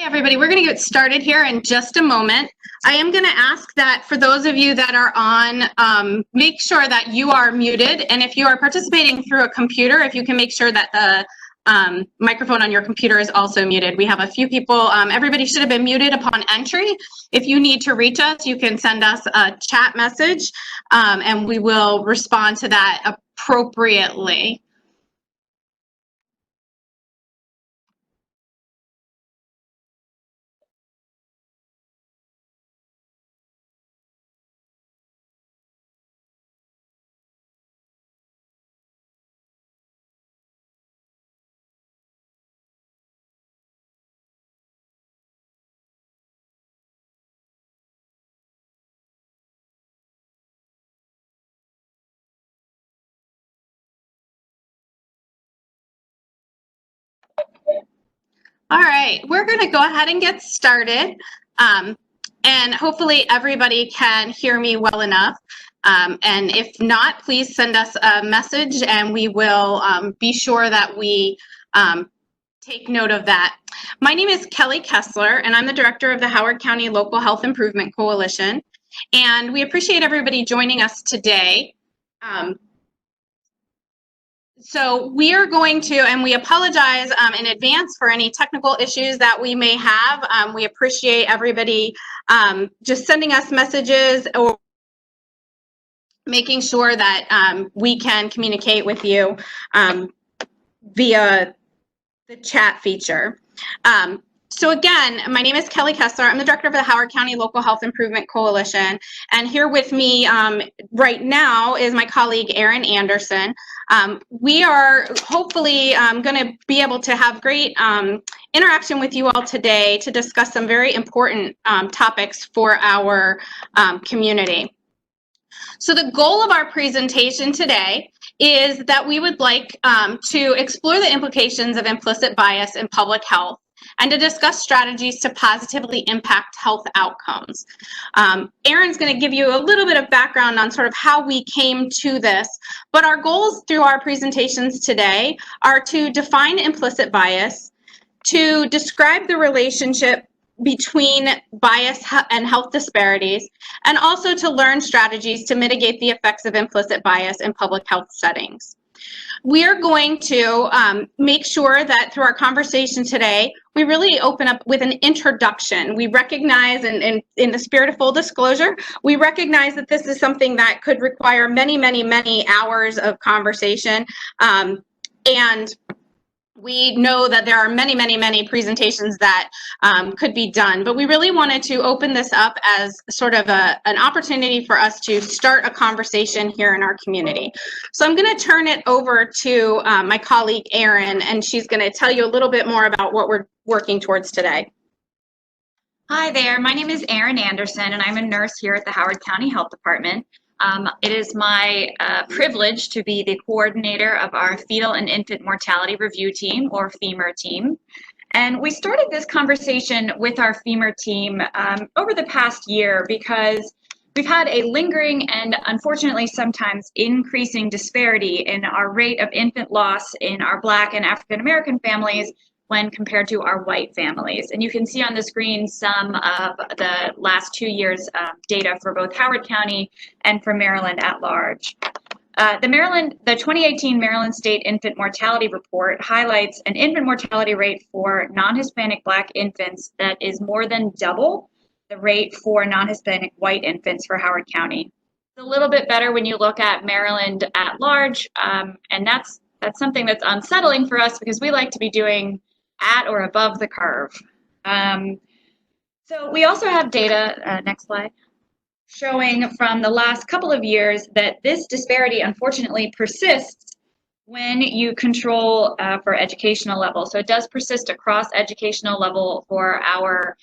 Hi, everybody. We're going to get started here in just a moment. I am going to ask that for those of you that are on, make sure that you are muted. And if you are participating through a computer, if you can make sure that the microphone on your computer is also muted. We have a few people. Everybody should have been muted upon entry. If you need to reach us, you can send us a chat message, and we will respond to that appropriately. All right, we're going to go ahead and get started. And hopefully everybody can hear me well enough. And if not, please send us a message and we will be sure that we take note of that. My name is Kelly Kessler, and I'm the director of the Howard County Local Health Improvement Coalition. And we appreciate everybody joining us today. So we are going to, and we apologize in advance for any technical issues that we may have. We appreciate everybody just sending us messages or making sure that we can communicate with you via the chat feature. So again, my name is Kelly Kessler. I'm the director of the Howard County Local Health Improvement Coalition. And here with me right now is my colleague, Erin Anderson. We are hopefully going to be able to have great interaction with you all today to discuss some very important topics for our community. So the goal of our presentation today is that we would like to explore the implications of implicit bias in public health and to discuss strategies to positively impact health outcomes. Erin's going to give you a little bit of background on sort of how we came to this, but our goals through our presentations today are to define implicit bias, to describe the relationship between bias and health disparities, and also to learn strategies to mitigate the effects of implicit bias in public health settings. We are going to make sure that through our conversation today, we really open up with an introduction. We recognize, and in the spirit of full disclosure, we recognize that this is something that could require many, many, many hours of conversation. And we know that there are many, many, many presentations that could be done, but we really wanted to open this up as sort of an opportunity for us to start a conversation here in our community. So I'm going to turn it over to my colleague, Erin, and she's going to tell you a little bit more about what we're working towards today. Hi there, my name is Erin Anderson, and I'm a nurse here at the Howard County Health Department. It is my privilege to be the coordinator of our Fetal and Infant Mortality Review Team, or FEMR team. And we started this conversation with our FEMR team over the past year because we've had a lingering and unfortunately sometimes increasing disparity in our rate of infant loss in our Black and African American families when compared to our white families. And you can see on the screen some of the last 2 years data for both Howard County and for Maryland at large. The 2018 Maryland State Infant Mortality Report highlights an infant mortality rate for non-Hispanic Black infants that is more than double the rate for non-Hispanic white infants for Howard County. It's a little bit better when you look at Maryland at large, and that's something that's unsettling for us because we like to be doing at or above the curve. So we also have data, next slide, showing from the last couple of years that this disparity unfortunately persists when you control for educational level. So it does persist across educational level for our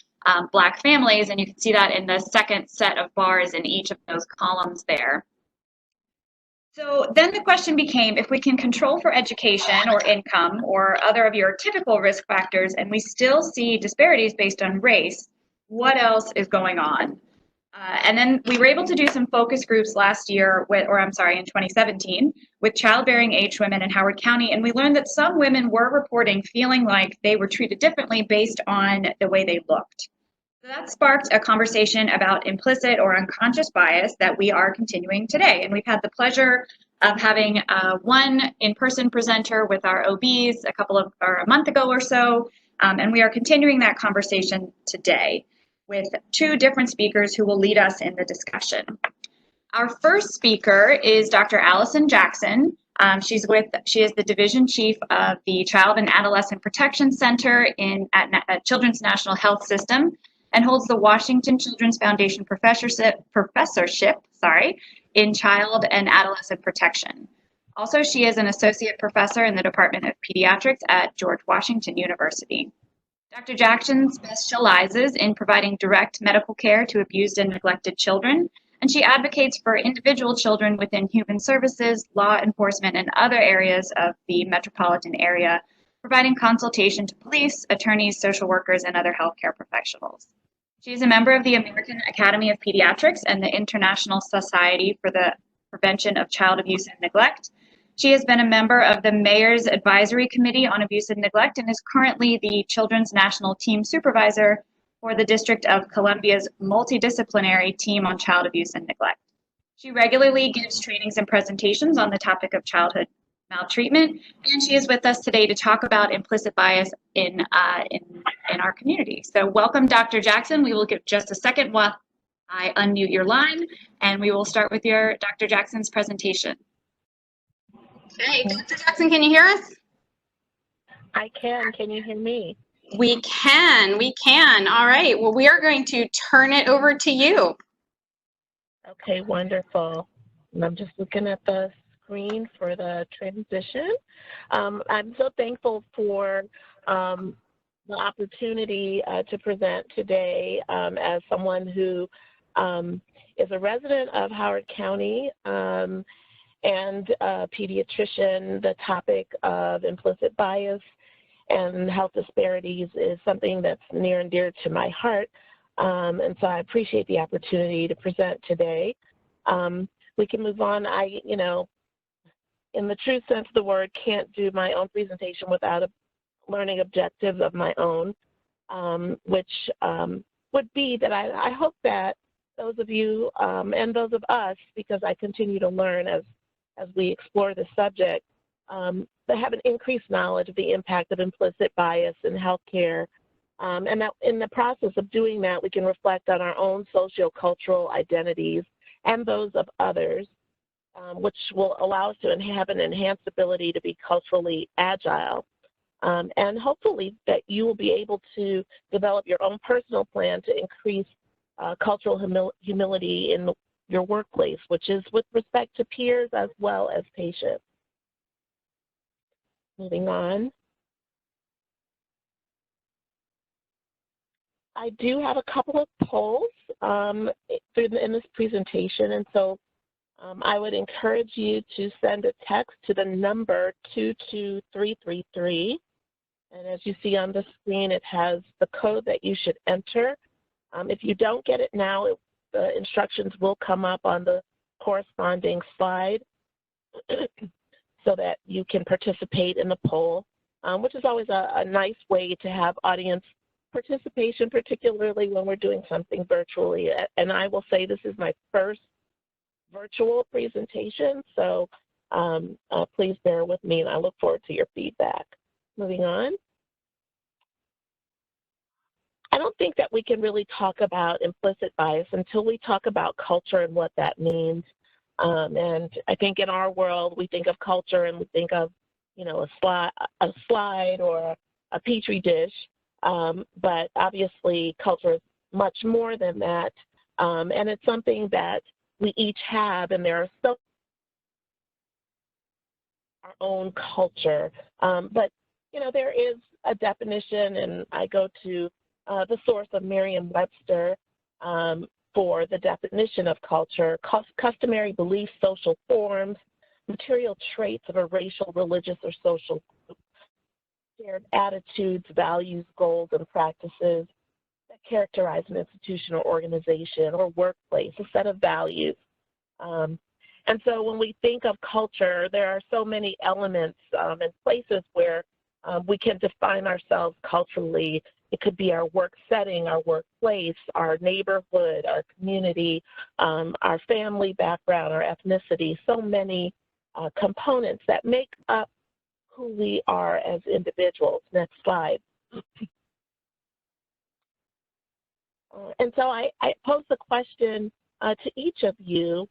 Black families, and you can see that in the second set of bars in each of those columns there. So then the question became, if we can control for education or income or other of your typical risk factors, and we still see disparities based on race, what else is going on? And then we were able to do some focus groups last year, in 2017, with childbearing age women in Howard County. And we learned that some women were reporting feeling like they were treated differently based on the way they looked. So that sparked a conversation about implicit or unconscious bias that we are continuing today. And we've had the pleasure of having one in-person presenter with our OBs a month ago or so. And we are continuing that conversation today with two different speakers who will lead us in the discussion. Our first speaker is Dr. Allison Jackson. She is the Division Chief of the Child and Adolescent Protection Center at Children's National Health System and holds the Washington Children's Foundation professorship in Child and Adolescent Protection. Also, she is an associate professor in the Department of Pediatrics at George Washington University. Dr. Jackson specializes in providing direct medical care to abused and neglected children, and she advocates for individual children within human services, law enforcement, and other areas of the metropolitan area, providing consultation to police, attorneys, social workers, and other healthcare professionals. She is a member of the American Academy of Pediatrics and the International Society for the Prevention of Child Abuse and Neglect. She has been a member of the Mayor's Advisory Committee on Abuse and Neglect and is currently the Children's National Team Supervisor for the District of Columbia's Multidisciplinary Team on Child Abuse and Neglect. She regularly gives trainings and presentations on the topic of childhood maltreatment, and she is with us today to talk about implicit bias in our community. So welcome, Dr. Jackson. We will give just a second while I unmute your line, and we will start with Dr. Jackson's presentation. Okay, Dr. Jackson, can you hear us? I can. Can you hear me? We can. All right. Well, we are going to turn it over to you. Okay, wonderful. And I'm just looking at the screen for the transition. I'm so thankful for the opportunity to present today as someone who is a resident of Howard County and a pediatrician. The topic of implicit bias and health disparities is something that's near and dear to my heart. And so I appreciate the opportunity to present today. We can move on. In the true sense of the word, can't do my own presentation without a learning objective of my own, which would be that I hope that those of you and those of us, because I continue to learn as we explore the subject, that have an increased knowledge of the impact of implicit bias in healthcare. And that in the process of doing that, we can reflect on our own sociocultural identities and those of others, which will allow us to have an enhanced ability to be culturally agile. And hopefully that you will be able to develop your own personal plan to increase cultural humility in your workplace, which is with respect to peers as well as patients. Moving on. I do have a couple of polls in this presentation, and so I would encourage you to send a text to the number 22333. And as you see on the screen, it has the code that you should enter. If you don't get it now, the instructions will come up on the corresponding slide so that you can participate in the poll, which is always a nice way to have audience participation, particularly when we're doing something virtually. And I will say this is my first virtual presentation, so please bear with me, and I look forward to your feedback. Moving on. I don't think that we can really talk about implicit bias until we talk about culture and what that means. And I think in our world, we think of culture and we think of, a slide or a petri dish. But obviously, culture is much more than that. And it's something that we each have, and there are so our own culture. But, there is a definition, and I go to the source of Merriam-Webster for the definition of culture: customary beliefs, social forms, material traits of a racial, religious, or social group, shared attitudes, values, goals, and practices that characterize an institution or organization or workplace, a set of values. And so when we think of culture, there are so many elements and places where we can define ourselves culturally. It could be our work setting, our workplace, our neighborhood, our community, our family background, our ethnicity, so many components that make up who we are as individuals. Next slide. And so I pose the question to each of you,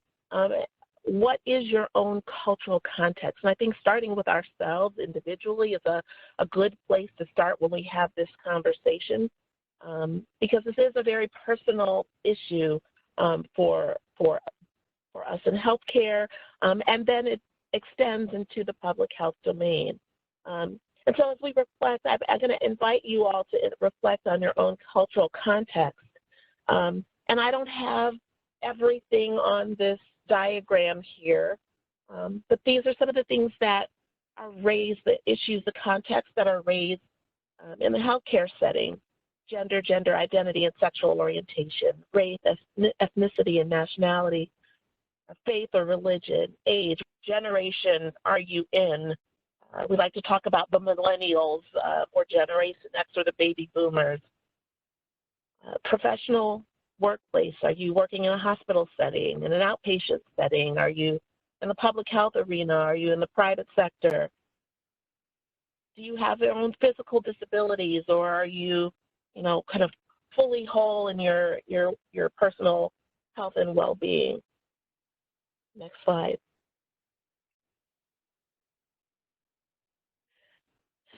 what is your own cultural context? And I think starting with ourselves individually is a good place to start when we have this conversation, because this is a very personal issue for us in healthcare, and then it extends into the public health domain. And so as we reflect, I'm going to invite you all to reflect on your own cultural context. And I don't have everything on this diagram here, but these are some of the things that are raised, the issues, the context that are raised in the healthcare setting: gender, gender identity and sexual orientation, race, ethnicity and nationality, faith or religion, age, generation are you in? We like to talk about the millennials or Generation X or the baby boomers. Professional workplace, are you working in a hospital setting, in an outpatient setting? Are you in the public health arena? Are you in the private sector? Do you have your own physical disabilities, or are you, kind of fully whole in your personal health and well-being? Next slide.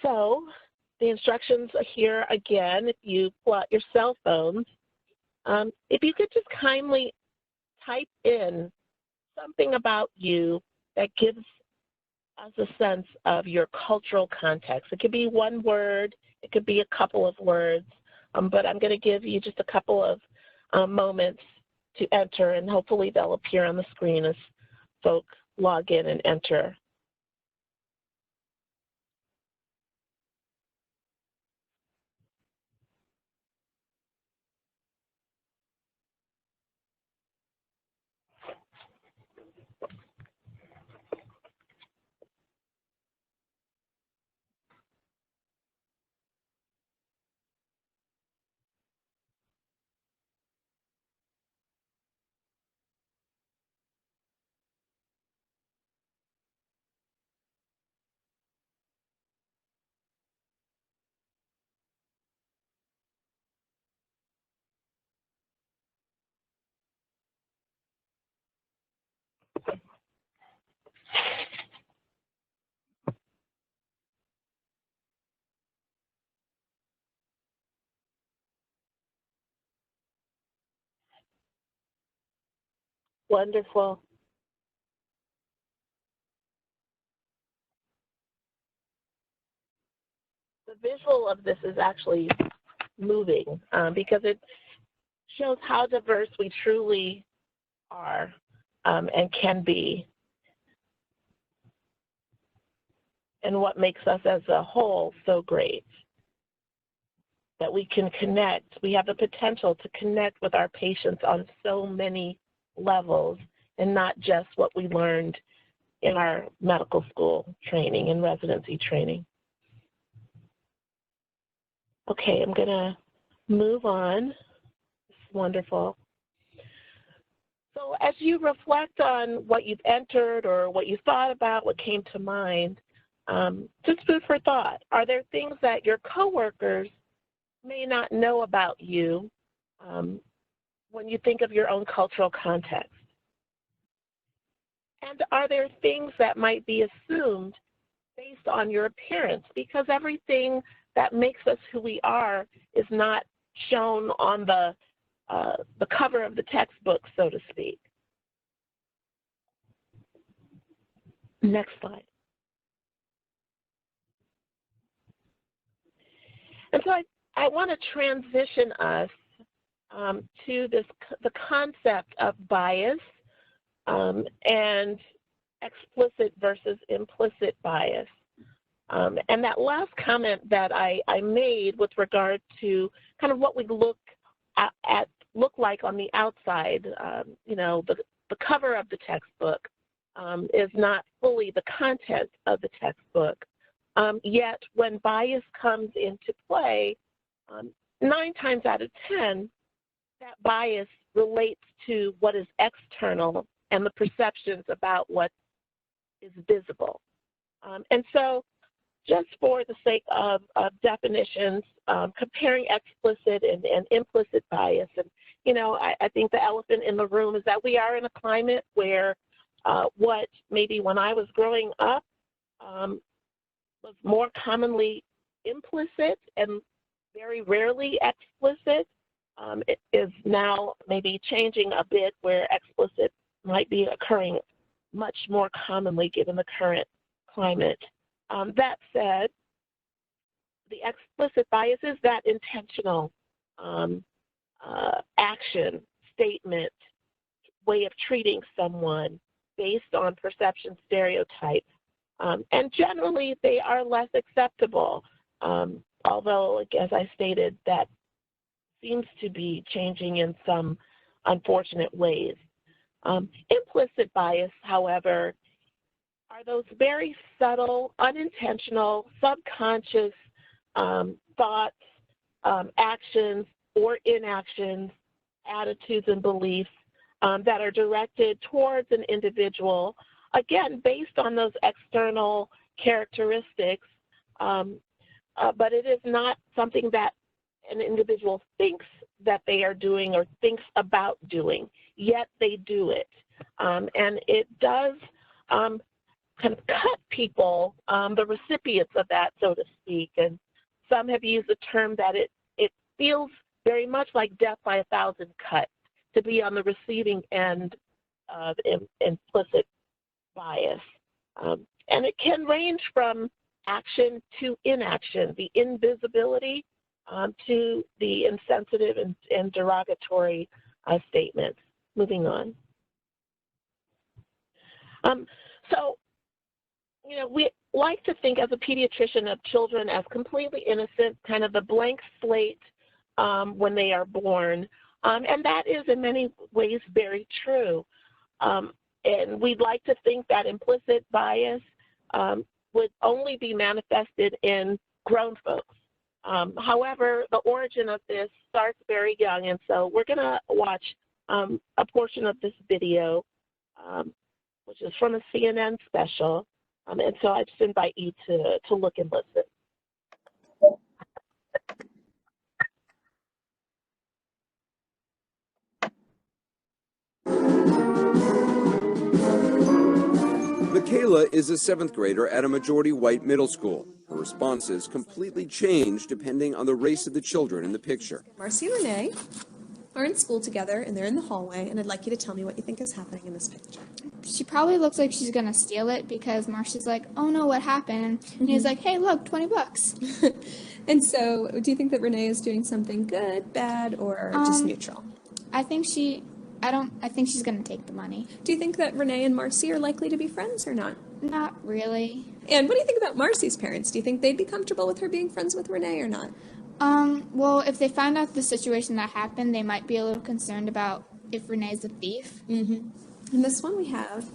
So the instructions are here again. If you pull out your cell phones, if you could just kindly type in something about you that gives us a sense of your cultural context. It could be one word, it could be a couple of words, but I'm going to give you just a couple of moments to enter, and hopefully they'll appear on the screen as folks log in and enter. Wonderful. The visual of this is actually moving because it shows how diverse we truly are and can be, and what makes us as a whole so great. That we can connect, we have the potential to connect with our patients on so many levels, and not just what we learned in our medical school training and residency training. Okay, I'm gonna move on. It's wonderful. So as you reflect on what you've entered or what you thought about, what came to mind, just food for thought. Are there things that your coworkers may not know about you when you think of your own cultural context? And are there things that might be assumed based on your appearance? Because everything that makes us who we are is not shown on the cover of the textbook, so to speak. Next slide. And so I want to transition us to the concept of bias and explicit versus implicit bias. And that last comment that I made with regard to kind of what we look look like on the outside. You know, the cover of the textbook is not fully the content of the textbook. Yet when bias comes into play, 9 times out of 10, that bias relates to what is external and the perceptions about what is visible. And so just for the sake of definitions, comparing explicit and implicit bias, and you know, I think the elephant in the room is that we are in a climate where what maybe when I was growing up was more commonly implicit and very rarely explicit, it is now maybe changing a bit where explicit might be occurring much more commonly given the current climate. That said, the explicit bias is that intentional action, statement, way of treating someone based on perception stereotypes. And generally, they are less acceptable, although, as I stated, that seems to be changing in some unfortunate ways. Implicit bias, however, are those very subtle, unintentional, subconscious thoughts, actions, or inactions, attitudes, and beliefs that are directed towards an individual, again, based on those external characteristics, but it is not something that an individual thinks that they are doing or thinks about doing, yet they do it. And it does kind of cut people, the recipients of that, so to speak. And some have used the term that it feels very much like death by 1,000 cuts, to be on the receiving end of implicit bias. And it can range from action to inaction, the invisibility to the insensitive and derogatory statements. Moving on. So, you know, we like to think as a pediatrician of children as completely innocent, kind of a blank slate when they are born. And that is in many ways very true. And we'd like to think that implicit bias would only be manifested in grown folks. However, the origin of this starts very young, and so we're going to watch a portion of this video, which is from a CNN special, and so I just invite you to look and listen. Michaela is a 7th grader at a majority white middle school. Her responses completely change depending on the race of the children in the picture. Marcy and Renee are in school together and they're in the hallway, and I'd like you to tell me what you think is happening in this picture. She probably looks like she's gonna steal it because Marcy's like, oh no, what happened? And he's like, hey, look, $20. And so, do you think that Renee is doing something good, bad, or just neutral? I think she's gonna take the money. Do you think that Renee and Marcy are likely to be friends or not? Not really. And what do you think about Marcy's parents? Do you think they'd be comfortable with her being friends with Renee or not? Well, if they find out the situation that happened, they might be a little concerned about if Renee's a thief. Mm-hmm. In this one, we have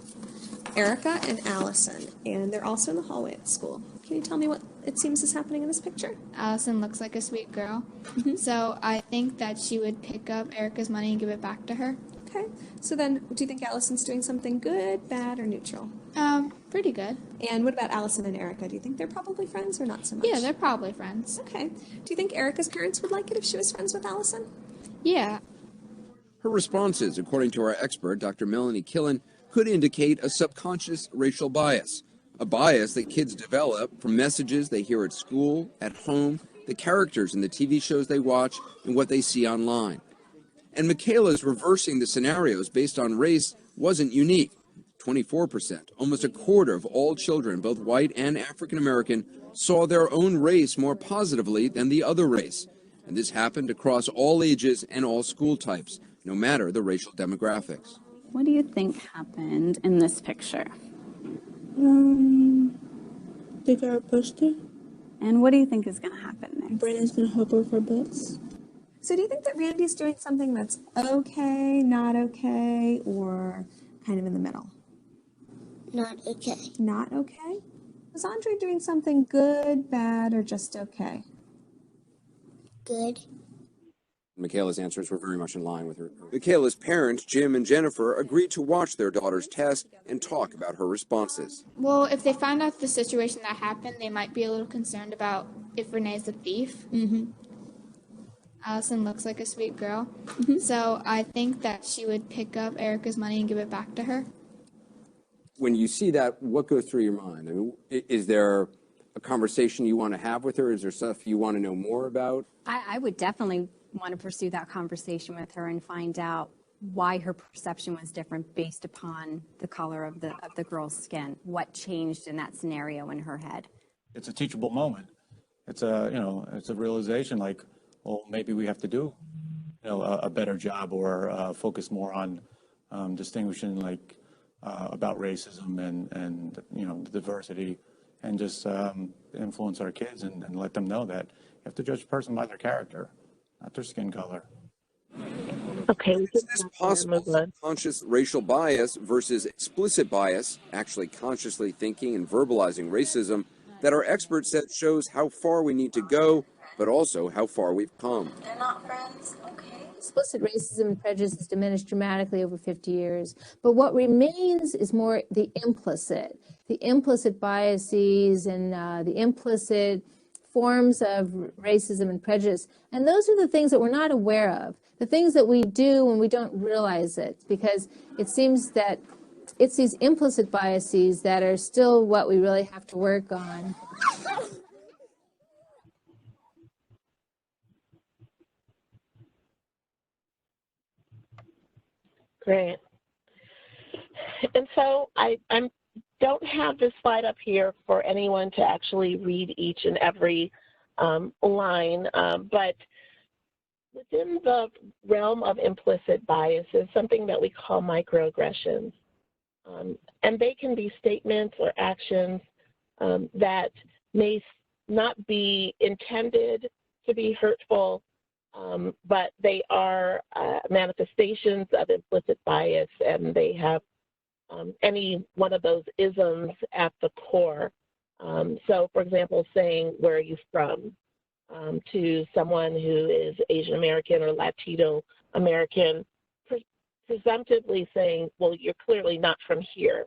Erica and Allison, and they're also in the hallway at school. Can you tell me what it seems is happening in this picture? Allison looks like a sweet girl, so I think that she would pick up Erica's money and give it back to her. Okay, so then do you think Allison's doing something good, bad, or neutral? Pretty good. And what about Allison and Erica? Do you think they're probably friends or not so much? Yeah, they're probably friends. Okay. Do you think Erica's parents would like it if she was friends with Allison? Yeah. Her responses, according to our expert, Dr. Melanie Killen, could indicate a subconscious racial bias, a bias that kids develop from messages they hear at school, at home, the characters in the TV shows they watch, and what they see online. And Michaela's reversing the scenarios based on race wasn't unique. 24%, almost a quarter of all children, both white and African American, saw their own race more positively than the other race. And this happened across all ages and all school types, no matter the racial demographics. What do you think happened in this picture? They got a poster. And what do you think is going to happen next? Brandon's gonna help her with her books. So do you think that Randy's doing something that's okay, not okay, or kind of in the middle? Not okay. Not okay? Was Andre doing something good, bad, or just okay? Good. Michaela's answers were very much in line with her. Michaela's parents, Jim and Jennifer, agreed to watch their daughter's test and talk about her responses. Well, if they found out the situation that happened, they might be a little concerned about if Renee's a thief. Mm-hmm. Allison looks like a sweet girl. So I think that she would pick up Erica's money and give it back to her. When you see that, what goes through your mind? I mean, is there a conversation you want to have with her? Is there stuff you want to know more about? I would definitely want to pursue that conversation with her and find out why her perception was different based upon the color of the girl's skin. What changed in that scenario in her head? It's a teachable moment. It's a realization like, well, maybe we have to do, a better job or focus more on distinguishing like about racism and the diversity, and just influence our kids and let them know that you have to judge a person by their character, not their skin color. Okay. Is this possible conscious racial bias versus explicit bias, actually consciously thinking and verbalizing racism, that our expert said shows how far we need to go, but also how far we've come? They're not friends, okay? Explicit racism and prejudice has diminished dramatically over 50 years. But what remains is more the implicit biases and the implicit forms of racism and prejudice. And those are the things that we're not aware of, the things that we do when we don't realize it, because it seems that it's these implicit biases that are still what we really have to work on. Great. And so I don't have this slide up here for anyone to actually read each and every line, but within the realm of implicit biases, something that we call microaggressions. And they can be statements or actions that may not be intended to be hurtful, but they are manifestations of implicit bias, and they have any one of those isms at the core. So, for example, saying, "Where are you from?" To someone who is Asian American or Latino American, presumptively saying, "Well, you're clearly not from here."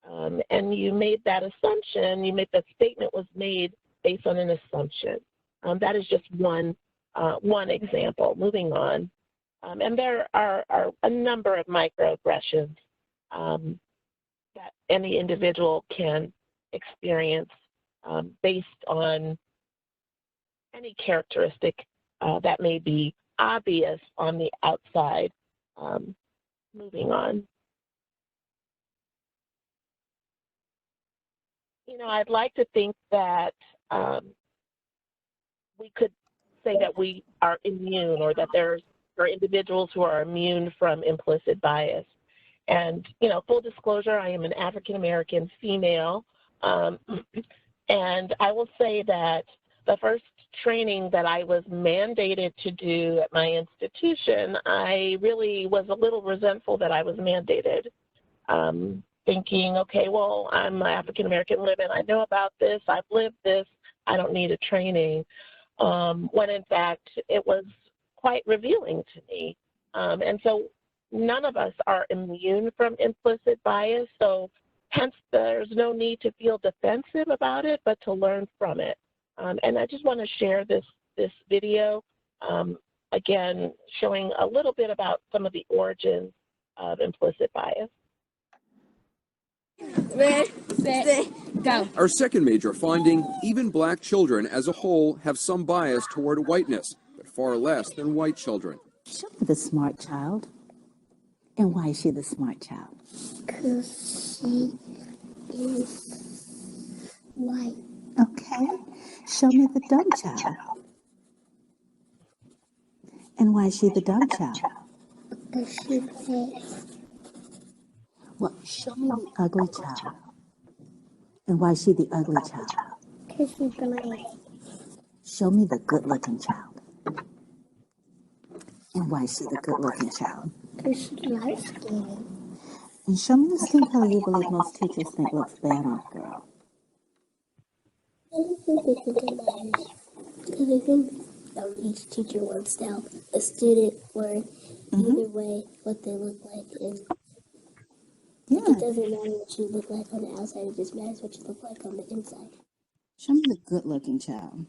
And you made that assumption, that statement was made based on an assumption. That is just one example. Moving on. And there are a number of microaggressions that any individual can experience based on any characteristic that may be obvious on the outside. Moving on. I'd like to think that we could say that we are immune, or that there are individuals who are immune from implicit bias. And, full disclosure, I am an African-American female. And I will say that the first training that I was mandated to do at my institution, I really was a little resentful that I was mandated, thinking, okay, well, I'm an African-American woman. I know about this. I've lived this. I don't need a training. When in fact, it was quite revealing to me. And so none of us are immune from implicit bias. So hence, there's no need to feel defensive about it, but to learn from it. And I just want to share this video, again, showing a little bit about some of the origins of implicit bias. Ready, set, go. Our second major finding, even black children as a whole have some bias toward whiteness, but far less than white children. Show me the smart child. And why is she the smart child? Because she is white. Okay. Show me the dumb child. And why is she the dumb child? Because she plays. Well, show me the ugly child. And why is she the ugly child? Because she plays. Show me the good-looking child. And why is she the good-looking child? Because she's light skinned. And show me the skin color you believe most teachers think looks bad on a girl. I don't think they think it matters. Because I think each teacher wants to help a student learn either way what they look like. And like, it doesn't matter what you look like on the outside, it just matters what you look like on the inside. Show me the good-looking child.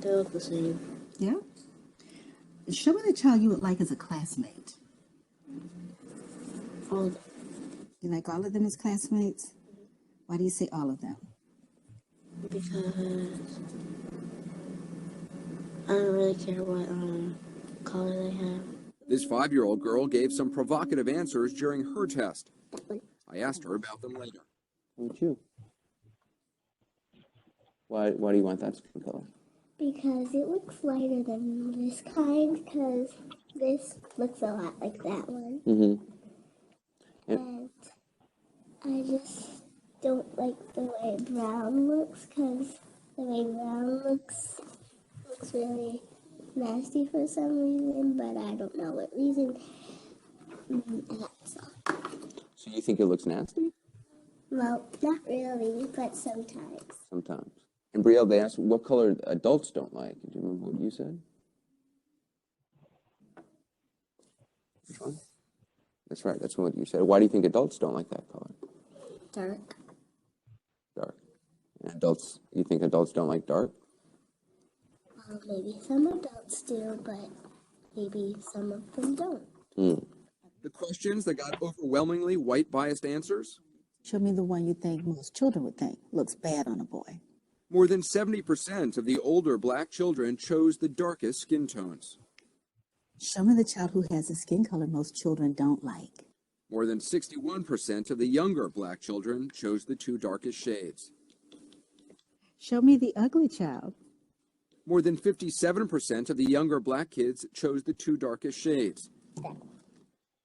They look the same. Yeah. Show me the child you would like as a classmate. All of them. You like all of them as classmates? Why do you say all of them? Because I don't really care what color they have. This 5-year-old girl gave some provocative answers during her test. I asked her about them later. How about you? Why do you want that skin color? Because it looks lighter than this kind, because this looks a lot like that one. Mm-hmm. And I just don't like the way brown looks, because the way brown looks really nasty for some reason, but I don't know what reason. That's all. So you think it looks nasty? Well, not really, but sometimes. Sometimes. And Brielle, they asked what color adults don't like. Do you remember what you said? Which one? That's right. That's what you said. Why do you think adults don't like that color? Dark. Dark. And adults, you think adults don't like dark? Well, maybe some adults do, but maybe some of them don't. The questions that got overwhelmingly white biased answers? Show me the one you think most children would think looks bad on a boy. More than 70% of the older black children chose the darkest skin tones. Show me the child who has a skin color most children don't like. More than 61% of the younger black children chose the 2 darkest shades. Show me the ugly child. More than 57% of the younger black kids chose the 2 darkest shades.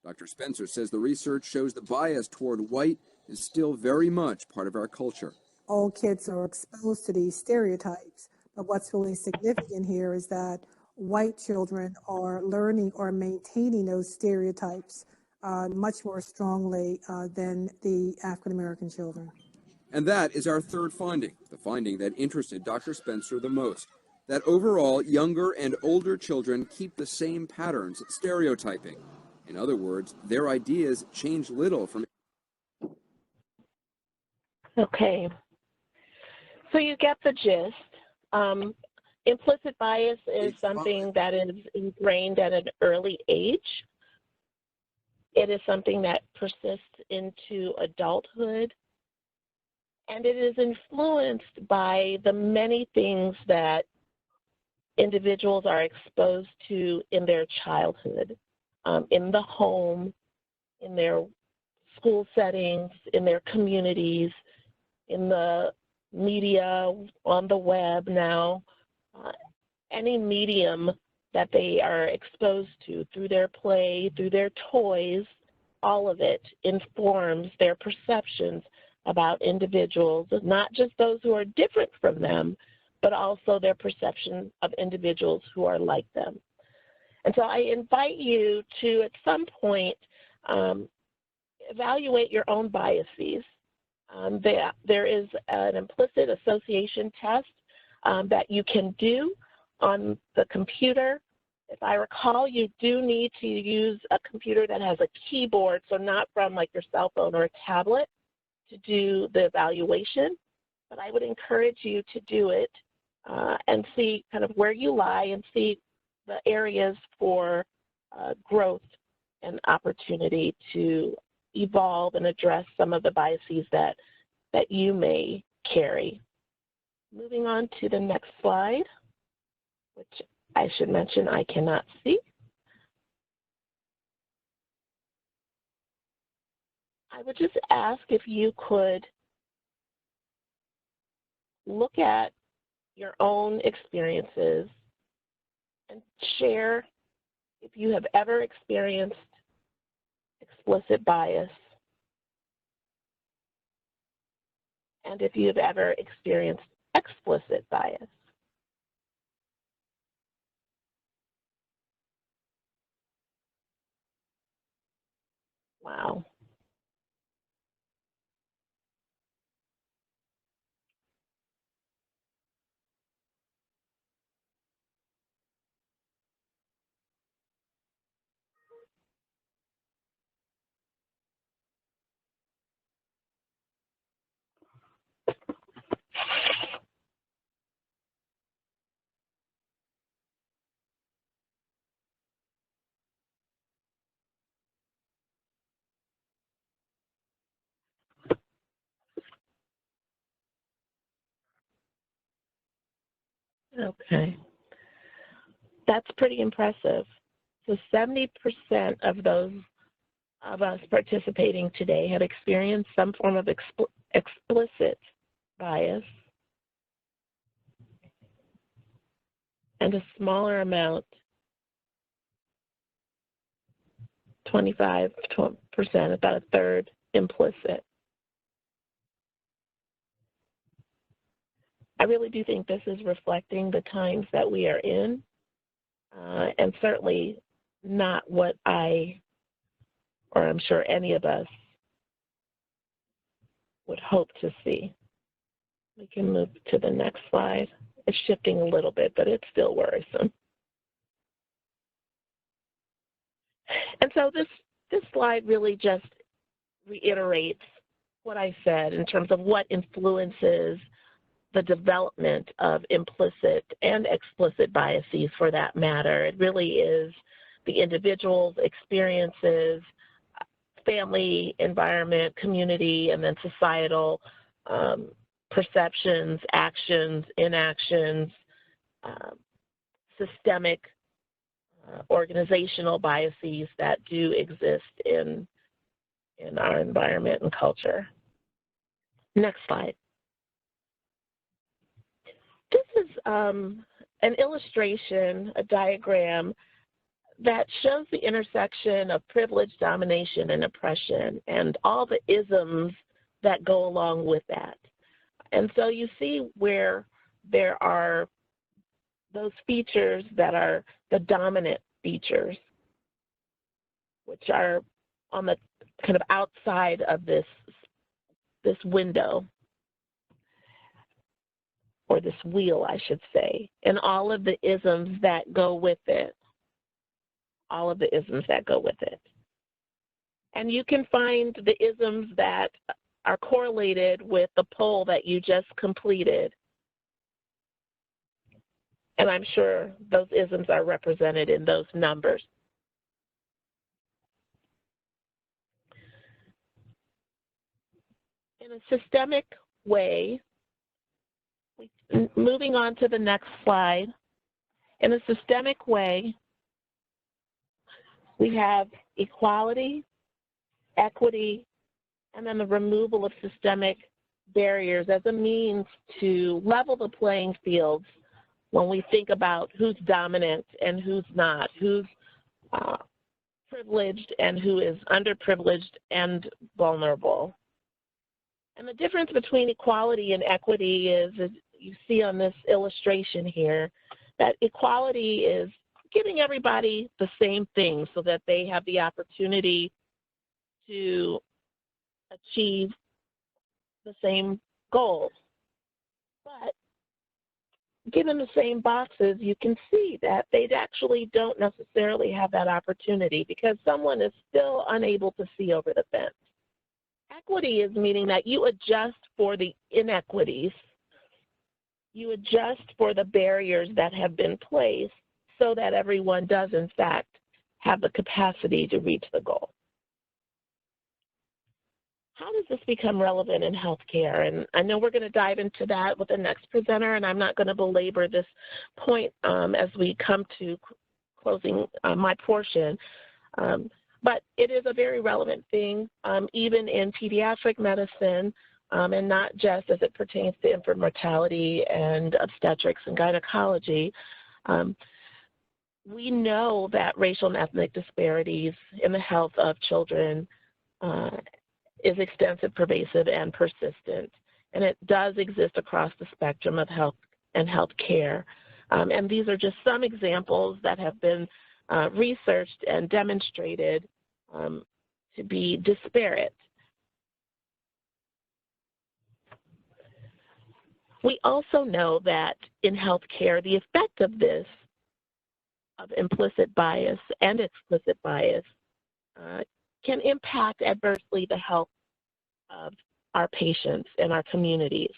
Dr. Spencer says the research shows the bias toward white is still very much part of our culture. All kids are exposed to these stereotypes, but what's really significant here is that white children are learning or maintaining those stereotypes much more strongly than the African American children. And that is our third finding, the finding that interested Dr. Spencer the most, that overall younger and older children keep the same patterns stereotyping. In other words, their ideas change little from. Okay. So you get the gist. Implicit bias is something that is ingrained at an early age. It is something that persists into adulthood. And it is influenced by the many things that individuals are exposed to in their childhood, in the home, in their school settings, in their communities, in the media, on the web now, any medium that they are exposed to through their play, through their toys, all of it informs their perceptions about individuals, not just those who are different from them, but also their perception of individuals who are like them. And so I invite you to, at some point, evaluate your own biases. There is an implicit association test that you can do on the computer. If I recall, you do need to use a computer that has a keyboard, so not from like your cell phone or a tablet to do the evaluation. But I would encourage you to do it and see kind of where you lie and see the areas for growth and opportunity to evolve and address some of the biases that you may carry. Moving on to the next slide, which I should mention I cannot see. I would just ask if you could look at your own experiences and share if you have ever experienced explicit bias and if you have ever experienced explicit bias. Wow. Okay. That's pretty impressive. So 70% of those of us participating today had experienced some form of explicit bias, and a smaller amount, 25%, about a third, implicit. I really do think this is reflecting the times that we are in, and certainly not what or I'm sure any of us would hope to see. We can move to the next slide. It's shifting a little bit, but it's still worrisome. And so this slide really just reiterates what I said in terms of what influences the development of implicit and explicit biases for that matter. It really is the individual's experiences, family, environment, community, and then societal perceptions, actions, inactions, systemic organizational biases that do exist in our environment and culture. Next slide. This is an illustration, a diagram that shows the intersection of privilege, domination, and oppression, and all the isms that go along with that. And so you see where there are those features that are the dominant features, which are on the kind of outside of this window, or this wheel, I should say, and all of the isms that go with it. All of the isms that go with it. And you can find the isms that are correlated with the poll that you just completed. And I'm sure those isms are represented in those numbers. In a systemic way, moving on to the next slide, in a systemic way, we have equality, equity, and then the removal of systemic barriers as a means to level the playing fields when we think about who's dominant and who's not, who's privileged and who is underprivileged and vulnerable. And the difference between equality and equity is, as you see on this illustration here, that equality is giving everybody the same thing so that they have the opportunity to achieve the same goals. But given the same boxes, you can see that they actually don't necessarily have that opportunity because someone is still unable to see over the fence. Equity is meaning that you adjust for the inequities, you adjust for the barriers that have been placed so that everyone does, in fact, have the capacity to reach the goal. How does this become relevant in healthcare? And I know we're going to dive into that with the next presenter, and I'm not going to belabor this point as we come to closing my portion. But it is a very relevant thing, even in pediatric medicine, and not just as it pertains to infant mortality and obstetrics and gynecology. We know that racial and ethnic disparities in the health of children is extensive, pervasive, and persistent. And it does exist across the spectrum of health and health care. And these are just some examples that have been researched and demonstrated to be disparate. We also know that in healthcare, the effect of this, of implicit bias and explicit bias, can impact adversely the health of our patients and our communities.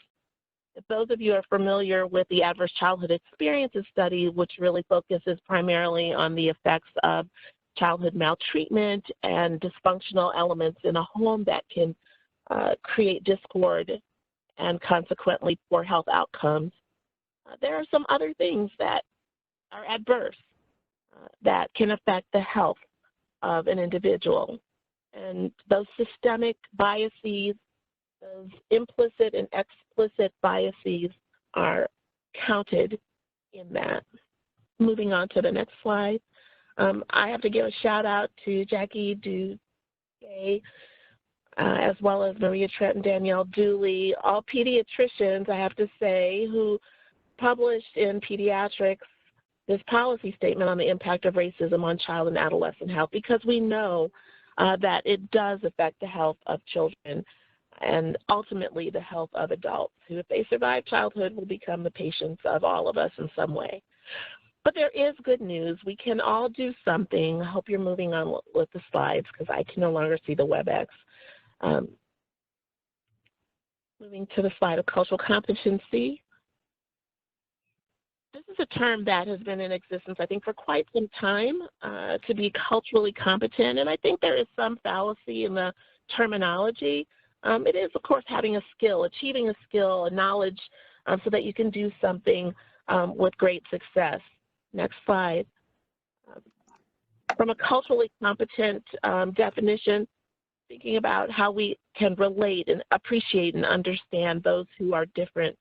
If those of you are familiar with the Adverse Childhood Experiences Study, which really focuses primarily on the effects of childhood maltreatment and dysfunctional elements in a home that can create discord and consequently poor health outcomes, there are some other things that are adverse that can affect the health of an individual. And those systemic biases, those implicit and explicit biases are counted in that. Moving on to the next slide. I have to give a shout out to Jackie Dugay, as well as Maria Trent and Danielle Dooley, all pediatricians, I have to say, who published in Pediatrics this policy statement on the impact of racism on child and adolescent health, because we know that it does affect the health of children and ultimately the health of adults who, if they survive childhood, will become the patients of all of us in some way. But there is good news. We can all do something. I hope you're moving on with the slides because I can no longer see the WebEx. Moving to the slide of cultural competency. This is a term that has been in existence, I think, for quite some time, to be culturally competent. And I think there is some fallacy in the terminology. It is, of course, having a skill, achieving a skill, a knowledge, so that you can do something with great success. Next slide. From a culturally competent definition, thinking about how we can relate and appreciate and understand those who are different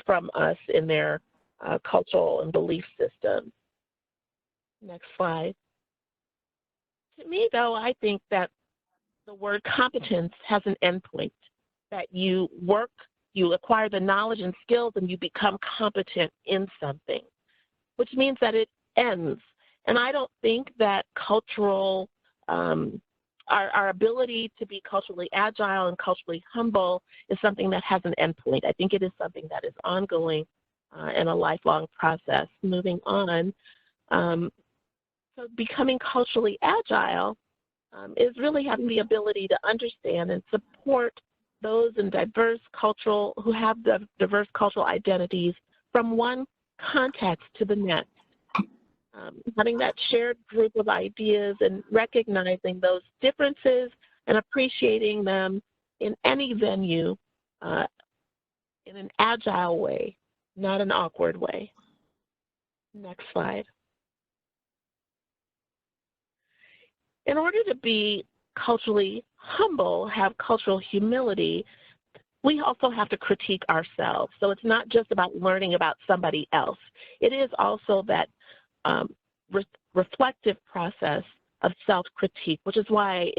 from us in their cultural and belief system. Next slide. To me, though, I think that the word competence has an endpoint, that you work, you acquire the knowledge and skills, and you become competent in something, which means that it ends. And I don't think that cultural, our ability to be culturally agile and culturally humble is something that has an endpoint. I think it is something that is ongoing and a lifelong process. Moving on, so becoming culturally agile is really having the ability to understand and support those in who have diverse cultural identities from one context to the next. Having that shared group of ideas and recognizing those differences and appreciating them in any venue in an agile way, not an awkward way. Next slide. In order to be culturally humble, have cultural humility, we also have to critique ourselves. So it's not just about learning about somebody else. It is also that reflective process of self-critique, which is why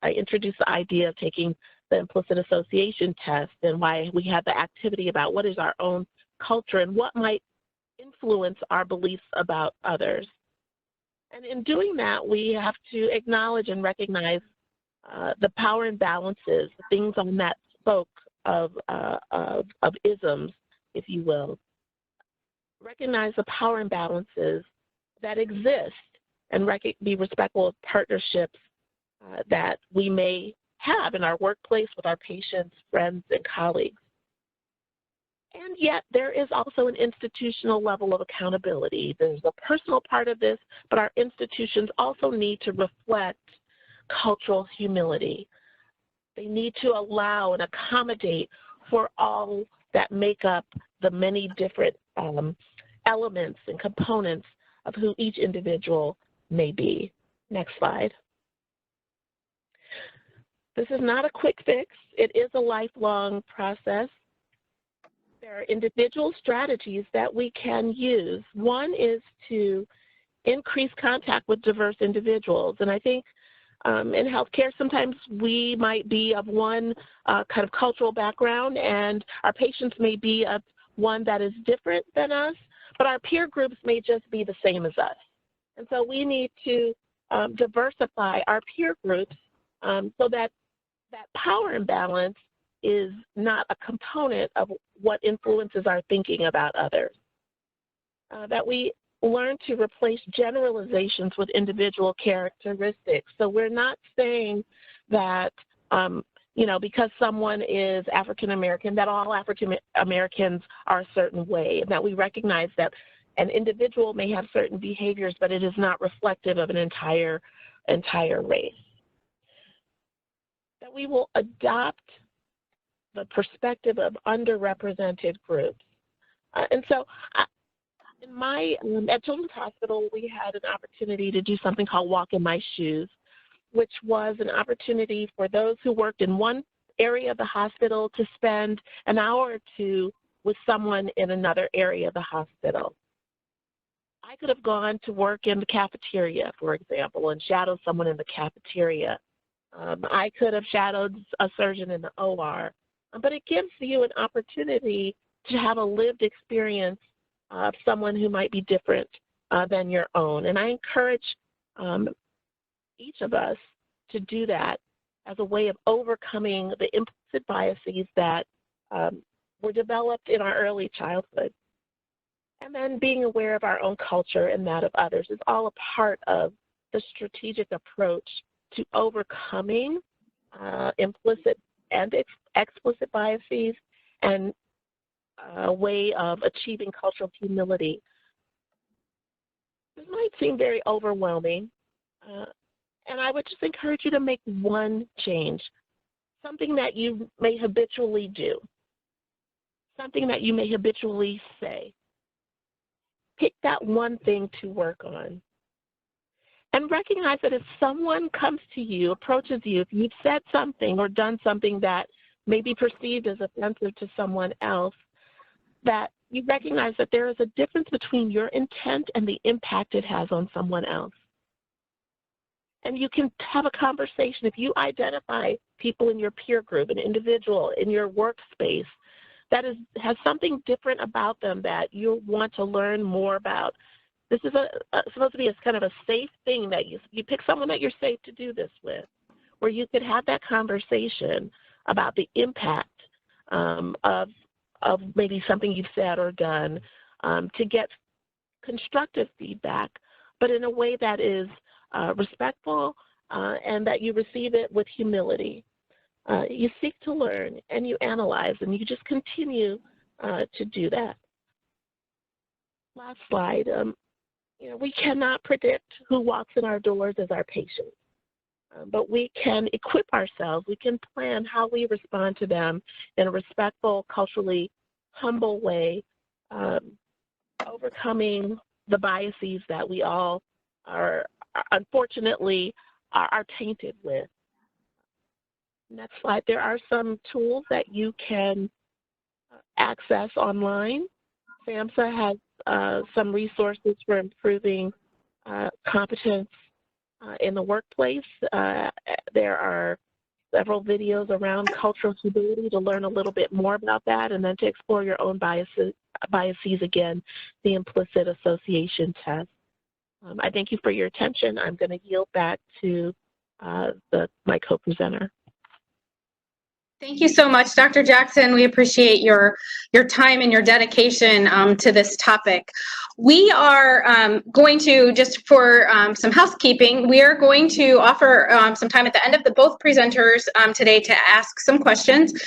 I introduced the idea of taking the implicit association test and why we have the activity about what is our own culture and what might influence our beliefs about others. And in doing that, we have to acknowledge and recognize the power imbalances, things on that spoke of isms, if you will. Recognize the power imbalances that exist and be respectful of partnerships that we may have in our workplace with our patients, friends, and colleagues. And yet there is also an institutional level of accountability. There's a personal part of this, but our institutions also need to reflect cultural humility. They need to allow and accommodate for all that make up the many different elements and components of who each individual may be. Next slide. This is not a quick fix. It is a lifelong process. There are individual strategies that we can use. One is to increase contact with diverse individuals. And I think in healthcare, sometimes we might be of one kind of cultural background and our patients may be of one that is different than us, but our peer groups may just be the same as us. And so we need to diversify our peer groups So that power imbalance is not a component of what influences our thinking about others. That we learn to replace generalizations with individual characteristics. So we're not saying that, because someone is African American, that all African Americans are a certain way, and that we recognize that an individual may have certain behaviors, but it is not reflective of an entire race. That we will adopt the perspective of underrepresented groups. And so at Children's Hospital, we had an opportunity to do something called Walk in My Shoes, which was an opportunity for those who worked in one area of the hospital to spend an hour or two with someone in another area of the hospital. I could have gone to work in the cafeteria, for example, and shadowed someone in the cafeteria. I could have shadowed a surgeon in the OR, but it gives you an opportunity to have a lived experience of someone who might be different than your own. And I encourage each of us to do that as a way of overcoming the implicit biases that were developed in our early childhood. And then being aware of our own culture and that of others is all a part of the strategic approach to overcoming implicit and explicit biases and a way of achieving cultural humility. This might seem very overwhelming, and I would just encourage you to make one change, something that you may habitually do, something that you may habitually say. Pick that one thing to work on. And recognize that if someone comes to you, approaches you, if you've said something or done something that may be perceived as offensive to someone else, that you recognize that there is a difference between your intent and the impact it has on someone else. And you can have a conversation. If you identify people in your peer group, an individual in your workspace that has something different about them that you want to learn more about, this is supposed to be a kind of a safe thing that you pick someone that you're safe to do this with, where you could have that conversation about the impact of maybe something you've said or done, to get constructive feedback, but in a way that is respectful and that you receive it with humility. You seek to learn and you analyze, and you just continue to do that. Last slide. We cannot predict who walks in our doors as our patients, but we can equip ourselves. We can plan how we respond to them in a respectful, culturally humble way, overcoming the biases that we all are unfortunately are tainted with. Next slide. There are some tools that you can access online. SAMHSA has some resources for improving competence in the workplace. There are several videos around cultural humility to learn a little bit more about that, and then to explore your own biases again, the implicit association test. I thank you for your attention. I'm going to yield back to my co-presenter. Thank you so much, Dr. Jackson. We appreciate your time and your dedication to this topic. We are going to, just for some housekeeping, we are going to offer some time at the end of both presenters today to ask some questions.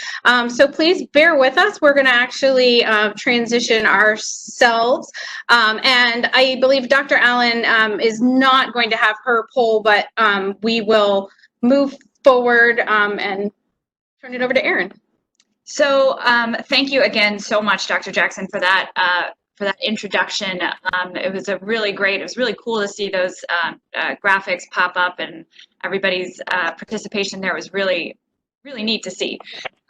So please bear with us. We're going to actually transition ourselves. And I believe Dr. Allen is not going to have her poll, but we will move forward and turn it over to Erin. So thank you again so much, Dr. Jackson, for that introduction. It was really cool to see those graphics pop up, and everybody's participation there was really, really neat to see.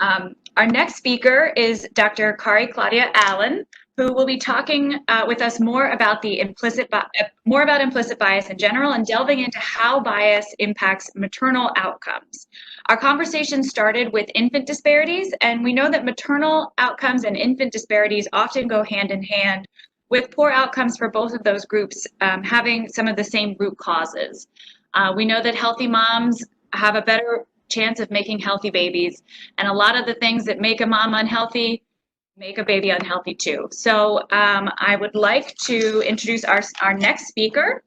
Our next speaker is Dr. Kari Claudia Allen, who will be talking with us more about implicit bias in general and delving into how bias impacts maternal outcomes. Our conversation started with infant disparities, and we know that maternal outcomes and infant disparities often go hand in hand, with poor outcomes for both of those groups having some of the same root causes. We know that healthy moms have a better chance of making healthy babies. And a lot of the things that make a mom unhealthy make a baby unhealthy too. So I would like to introduce our next speaker.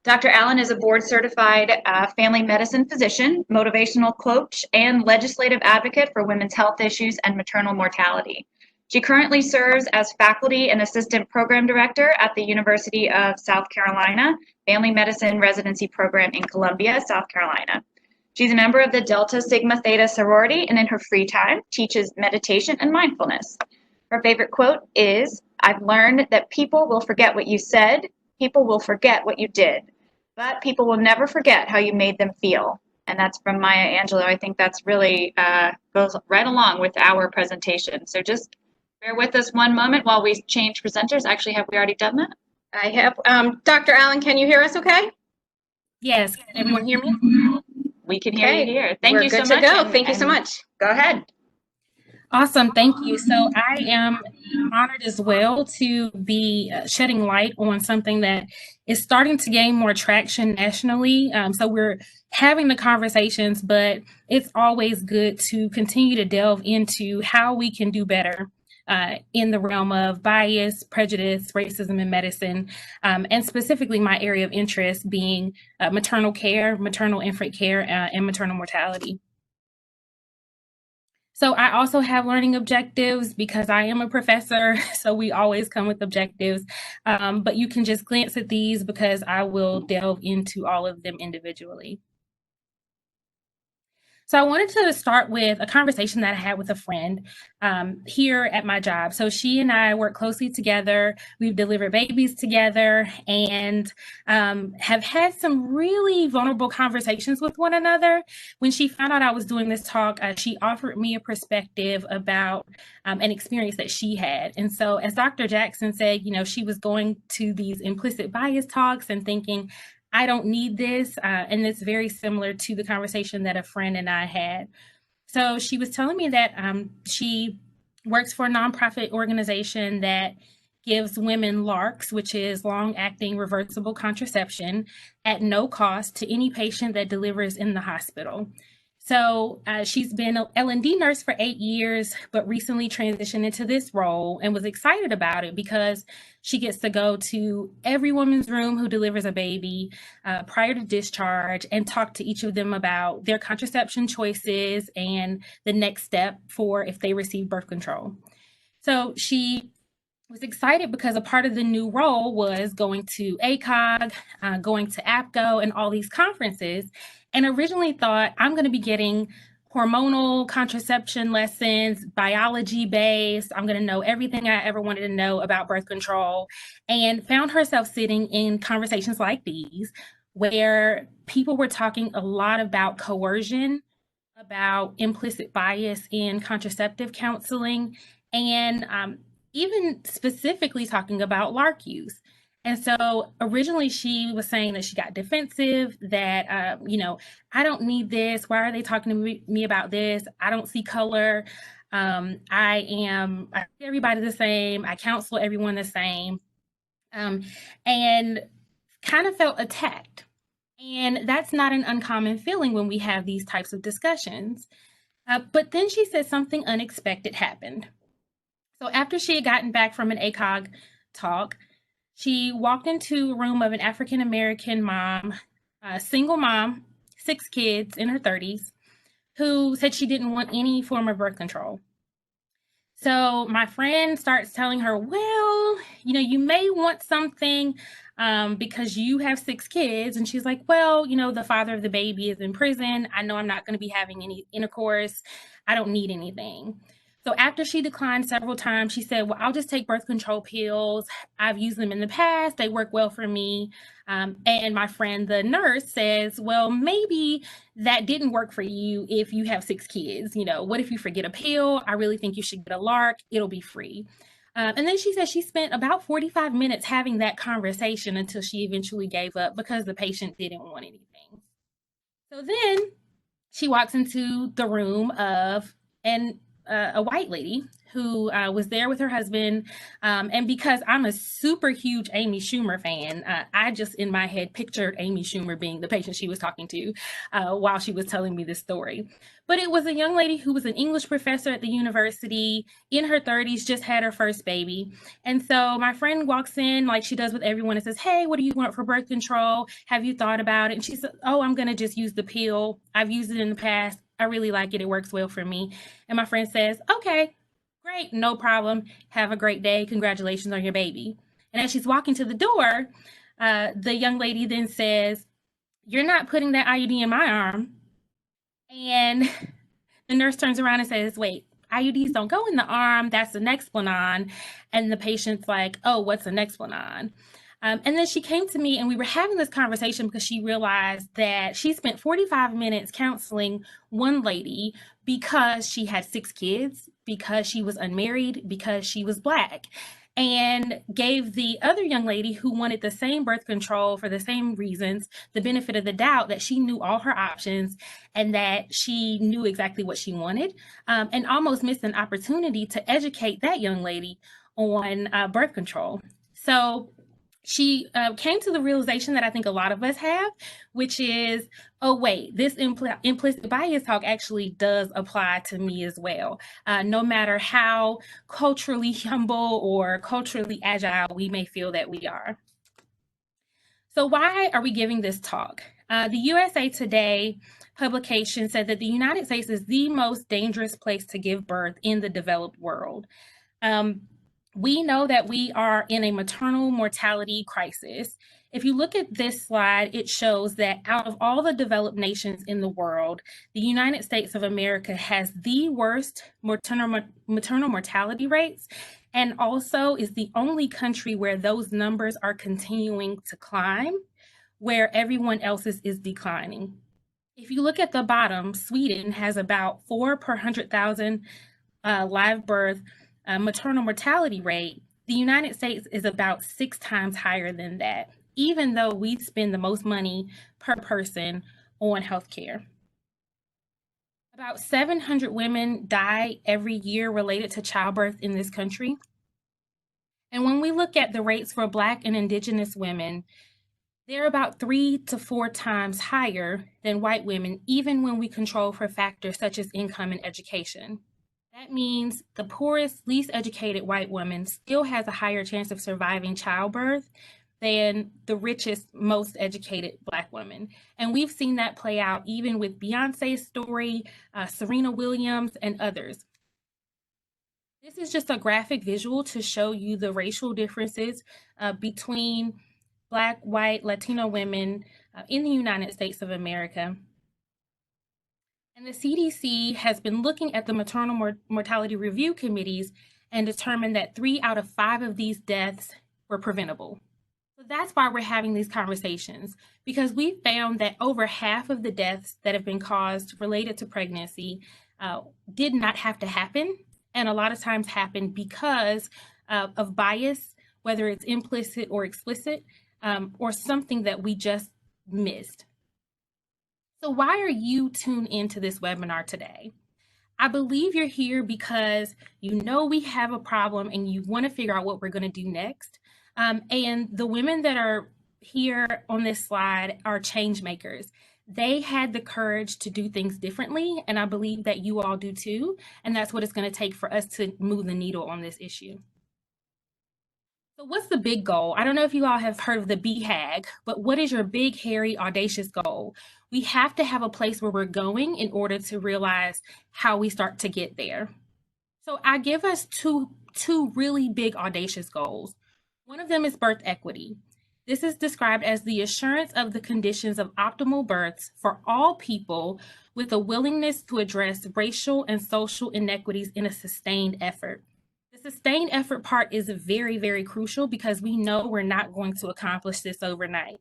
Dr. Allen is a board-certified family medicine physician, motivational coach, and legislative advocate for women's health issues and maternal mortality. She currently serves as faculty and assistant program director at the University of South Carolina Family Medicine Residency Program in Columbia, South Carolina. She's a member of the Delta Sigma Theta sorority and in her free time teaches meditation and mindfulness. Her favorite quote is, "I've learned that people will forget what you said, people will forget what you did, but people will never forget how you made them feel." And that's from Maya Angelou. I think that's really goes right along with our presentation. So just bear with us one moment while we change presenters. Actually, have we already done that? I have. Dr. Allen, can you hear us okay? Yes. Can everyone hear me? We can hear you here. Thank We're you so good much. to go. Thank you so much. Go ahead. Awesome. Thank you. So I am honored as well to be shedding light on something that is starting to gain more traction nationally. So we're having the conversations, but it's always good to continue to delve into how we can do better in the realm of bias, prejudice, racism in medicine, and specifically my area of interest being maternal care, maternal infant care, and maternal mortality. So I also have learning objectives because I am a professor, so we always come with objectives, but you can just glance at these because I will delve into all of them individually. So I wanted to start with a conversation that I had with a friend here at my job. So she and I work closely together. We've delivered babies together and have had some really vulnerable conversations with one another. When she found out I was doing this talk, she offered me a perspective about an experience that she had. And so as Dr. Jackson said, you know, she was going to these implicit bias talks and thinking, I don't need this. And it's very similar to the conversation that a friend and I had. So she was telling me that she works for a nonprofit organization that gives women LARCs, which is long-acting reversible contraception, at no cost to any patient that delivers in the hospital. So she's been an L&D nurse for 8 years, but recently transitioned into this role and was excited about it because she gets to go to every woman's room who delivers a baby prior to discharge and talk to each of them about their contraception choices and the next step for if they receive birth control. So she was excited because a part of the new role was going to ACOG, going to APCO, and all these conferences, and originally thought, I'm going to be getting hormonal contraception lessons, biology based. I'm going to know everything I ever wanted to know about birth control, and found herself sitting in conversations like these where people were talking a lot about coercion, about implicit bias in contraceptive counseling, and even specifically talking about LARC use. And so originally she was saying that she got defensive, that, you know, I don't need this. Why are they talking to me about this? I don't see color. I see everybody the same. I counsel everyone the same. And kind of felt attacked. And that's not an uncommon feeling when we have these types of discussions. But then she said something unexpected happened. So after she had gotten back from an ACOG talk, she walked into a room of an African-American mom, a single mom, 6 kids in her 30s, who said she didn't want any form of birth control. So my friend starts telling her, well, you know, you may want something because you have 6 kids. And she's like, well, you know, the father of the baby is in prison. I know I'm not going to be having any intercourse. I don't need anything. So after she declined several times, she said, well, I'll just take birth control pills. I've used them in the past. They work well for me. And my friend, the nurse, says, well, maybe that didn't work for you if you have 6 kids. You know, what if you forget a pill? I really think you should get a LARC. It'll be free. And then she said she spent about 45 minutes having that conversation until she eventually gave up because the patient didn't want anything. So then she walks into the room of a white lady who was there with her husband. And because I'm a super huge Amy Schumer fan, I just in my head pictured Amy Schumer being the patient she was talking to while she was telling me this story. But it was a young lady who was an English professor at the university, in her 30s, just had her first baby. And so my friend walks in like she does with everyone and says, "Hey, what do you want for birth control? Have you thought about it?" And she said, "Oh, I'm going to just use the pill. I've used it in the past. I really like it. It works well for me." And my friend says, "Okay, great, no problem. Have a great day. Congratulations on your baby." And as she's walking to the door, the young lady then says, "You're not putting that IUD in my arm." And the nurse turns around and says, "Wait, IUDs don't go in the arm. That's an Nexplanon." And the patient's like, "Oh, what's a Nexplanon?" And then she came to me and we were having this conversation because she realized that she spent 45 minutes counseling one lady because she had 6 kids, because she was unmarried, because she was Black, and gave the other young lady who wanted the same birth control for the same reasons the benefit of the doubt that she knew all her options and that she knew exactly what she wanted, and almost missed an opportunity to educate that young lady on birth control. So she came to the realization that I think a lot of us have, which is, oh, wait, this implicit bias talk actually does apply to me as well, no matter how culturally humble or culturally agile we may feel that we are. So why are we giving this talk? The USA Today publication said that the United States is the most dangerous place to give birth in the developed world. We know that we are in a maternal mortality crisis. If you look at this slide, it shows that out of all the developed nations in the world, the United States of America has the worst maternal mortality rates, and also is the only country where those numbers are continuing to climb, where everyone else's is declining. If you look at the bottom, Sweden has about 4 per 100,000 live birth maternal mortality rate. The United States is about 6 times higher than that, even though we spend the most money per person on healthcare. About 700 women die every year related to childbirth in this country. And when we look at the rates for Black and Indigenous women, they're about 3 to 4 times higher than white women, even when we control for factors such as income and education. That means the poorest, least educated white woman still has a higher chance of surviving childbirth than the richest, most educated Black woman. And we've seen that play out even with Beyonce's story, Serena Williams, and others. This is just a graphic visual to show you the racial differences between Black, white, Latino women in the United States of America. And the CDC has been looking at the maternal mortality review committees and determined that 3 out of 5 of these deaths were preventable. So that's why we're having these conversations, because we found that over half of the deaths that have been caused related to pregnancy did not have to happen, and a lot of times happen because of bias, whether it's implicit or explicit, or something that we just missed. So why are you tuned into this webinar today? I believe you're here because you know we have a problem and you want to figure out what we're going to do next. And the women that are here on this slide are change makers. They had the courage to do things differently, and I believe that you all do too. And that's what it's going to take for us to move the needle on this issue. So what's the big goal? I don't know if you all have heard of the BHAG, but what is your big, hairy, audacious goal? We have to have a place where we're going in order to realize how we start to get there. So I give us two really big, audacious goals. One of them is birth equity. This is described as the assurance of the conditions of optimal births for all people with a willingness to address racial and social inequities in a sustained effort. The sustained effort part is very, very crucial because we know we're not going to accomplish this overnight.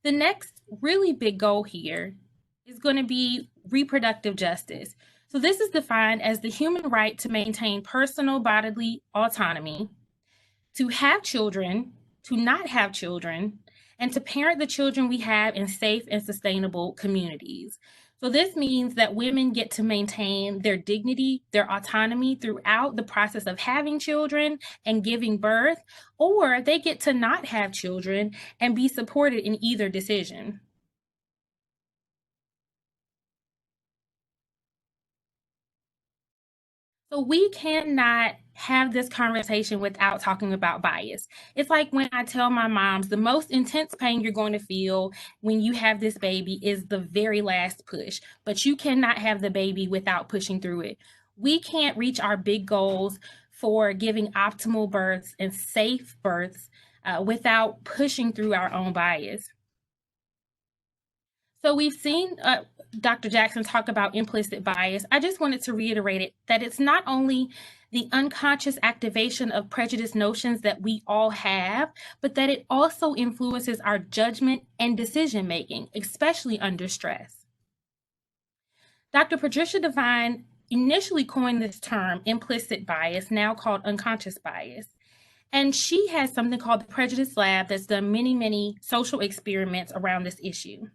The next really big goal here is going to be reproductive justice. So this is defined as the human right to maintain personal bodily autonomy, to have children, to not have children, and to parent the children we have in safe and sustainable communities. So this means that women get to maintain their dignity, their autonomy throughout the process of having children and giving birth, or they get to not have children and be supported in either decision. So we cannot have this conversation without talking about bias. It's like when I tell my moms the most intense pain you're going to feel when you have this baby is the very last push, but you cannot have the baby without pushing through it. We can't reach our big goals for giving optimal births and safe births without pushing through our own bias. So we've seen Dr. Jackson talk about implicit bias. I just wanted to reiterate it that it's not only the unconscious activation of prejudice notions that we all have, but that it also influences our judgment and decision making, especially under stress. Dr. Patricia Devine initially coined this term, implicit bias, now called unconscious bias. And she has something called the Prejudice Lab that's done many, many social experiments around this issue.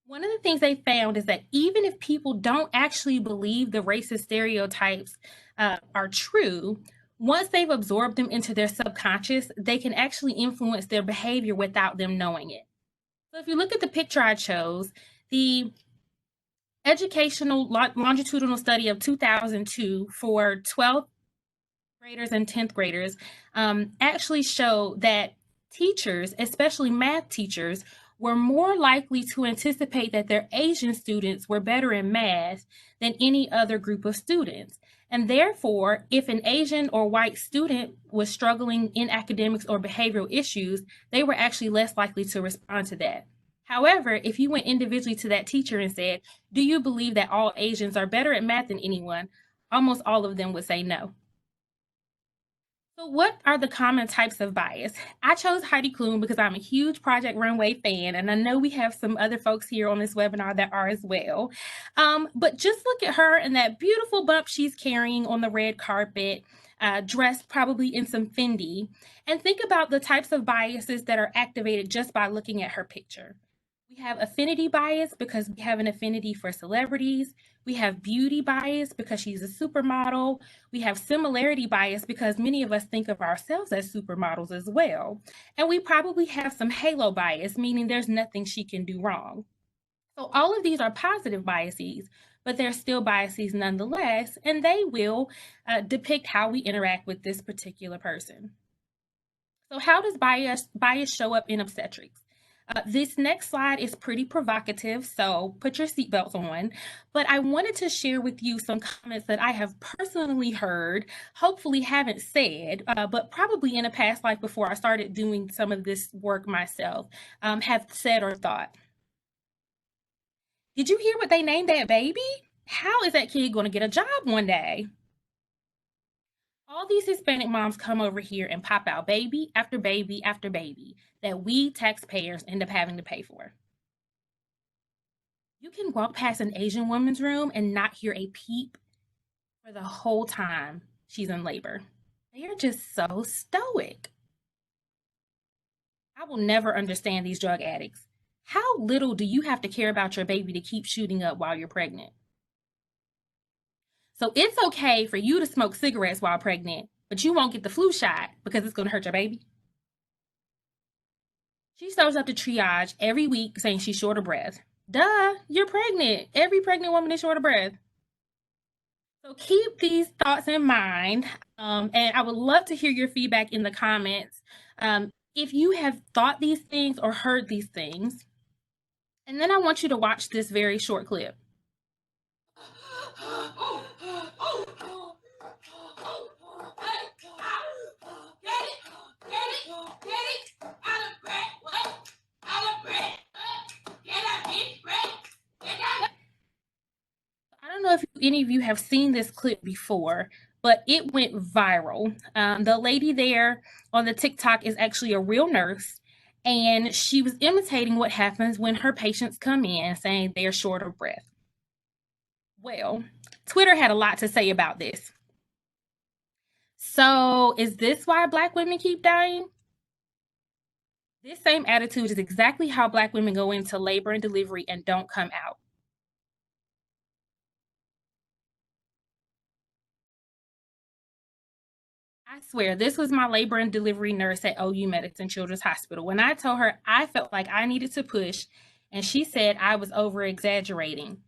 One of the things they found is that even if people don't actually believe the racist stereotypes are true, once they've absorbed them into their subconscious, they can actually influence their behavior without them knowing it. So if you look at the picture I chose, the educational longitudinal study of 2002 for 12th graders and 10th graders actually showed that teachers, especially math teachers, were more likely to anticipate that their Asian students were better in math than any other group of students. And therefore, if an Asian or white student was struggling in academics or behavioral issues, they were actually less likely to respond to that. However, if you went individually to that teacher and said, "Do you believe that all Asians are better at math than anyone?" almost all of them would say no. So what are the common types of bias? I chose Heidi Klum because I'm a huge Project Runway fan, and I know we have some other folks here on this webinar that are as well. But just look at her and that beautiful bump she's carrying on the red carpet, dressed probably in some Fendi, and think about the types of biases that are activated just by looking at her picture. We have affinity bias because we have an affinity for celebrities. We have beauty bias because she's a supermodel. We have similarity bias because many of us think of ourselves as supermodels as well. And we probably have some halo bias, meaning there's nothing she can do wrong. So all of these are positive biases, but they're still biases nonetheless, and they will depict how we interact with this particular person. So how does bias show up in obstetrics? This next slide is pretty provocative, so put your seatbelts on. But I wanted to share with you some comments that I have personally heard, hopefully haven't said, but probably in a past life before I started doing some of this work myself, have said or thought. Did you hear what they named that baby? How is that kid going to get a job one day? All these Hispanic moms come over here and pop out baby after baby after baby that we taxpayers end up having to pay for. You can walk past an Asian woman's room and not hear a peep for the whole time she's in labor. They are just so stoic. I will never understand these drug addicts. How little do you have to care about your baby to keep shooting up while you're pregnant? So it's okay for you to smoke cigarettes while pregnant, but you won't get the flu shot because it's going to hurt your baby. She shows up to triage every week saying she's short of breath. Duh, you're pregnant. Every pregnant woman is short of breath. So keep these thoughts in mind, and I would love to hear your feedback in the comments. If you have thought these things or heard these things, and then I want you to watch this very short clip. I don't know if any of you have seen this clip before, but it went viral. The lady there on the TikTok is actually a real nurse, and she was imitating what happens when her patients come in saying they're short of breath. Well, Twitter had a lot to say about this. So, is this why Black women keep dying? This same attitude is exactly how Black women go into labor and delivery and don't come out. I swear, this was my labor and delivery nurse at OU Medicine Children's Hospital. When I told her I felt like I needed to push, and she said I was over exaggerating.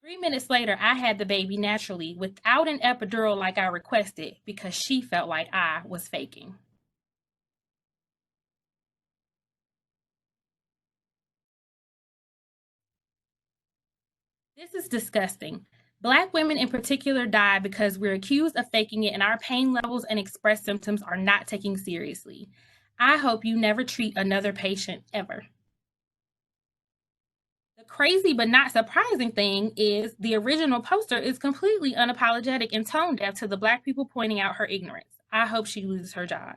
3 minutes later, I had the baby naturally without an epidural like I requested because she felt like I was faking. This is disgusting. Black women in particular die because we're accused of faking it and our pain levels and expressed symptoms are not taken seriously. I hope you never treat another patient ever. The crazy but not surprising thing is the original poster is completely unapologetic and tone deaf to the Black people pointing out her ignorance. I hope she loses her job.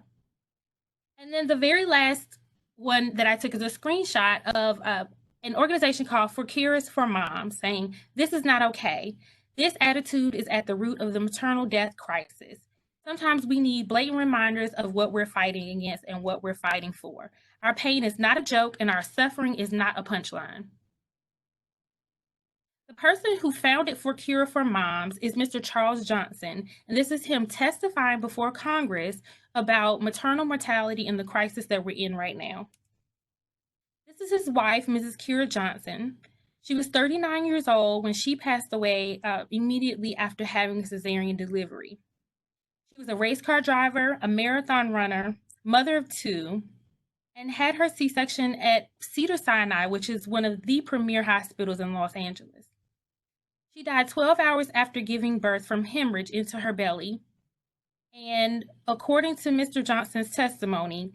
And then the very last one that I took is a screenshot of an organization called For Cures for Moms saying, "This is not okay. This attitude is at the root of the maternal death crisis. Sometimes we need blatant reminders of what we're fighting against and what we're fighting for. Our pain is not a joke and our suffering is not a punchline." The person who founded For Cure for Moms is Mr. Charles Johnson, and this is him testifying before Congress about maternal mortality and the crisis that we're in right now. This is his wife, Mrs. Kira Johnson. She was 39 years old when she passed away immediately after having a cesarean delivery. She was a race car driver, a marathon runner, mother of 2, and had her C-section at Cedars-Sinai, which is one of the premier hospitals in Los Angeles. She died 12 hours after giving birth from hemorrhage into her belly. And according to Mr. Johnson's testimony,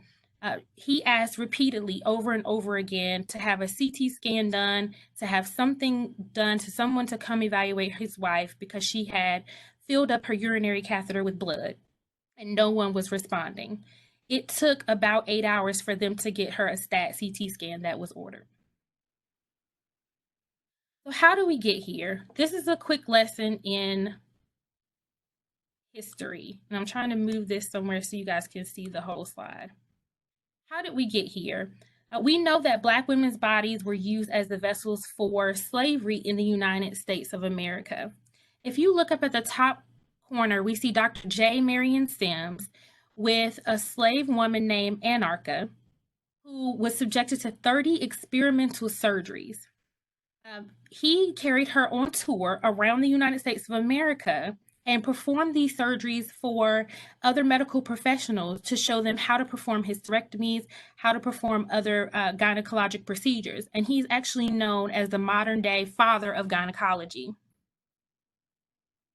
he asked repeatedly over and over again to have a CT scan done, to have something done to someone to come evaluate his wife because she had filled up her urinary catheter with blood, and no one was responding. It took about 8 hours for them to get her a stat CT scan that was ordered. So how do we get here? This is a quick lesson in history. And I'm trying to move this somewhere so you guys can see the whole slide. How did we get here? We know that Black women's bodies were used as the vessels for slavery in the United States of America. If you look up at the top corner, we see Dr. J. Marion Sims with a slave woman named Anarcha, who was subjected to 30 experimental surgeries. He carried her on tour around the United States of America and performed these surgeries for other medical professionals to show them how to perform hysterectomies, how to perform other gynecologic procedures. And he's actually known as the modern day father of gynecology.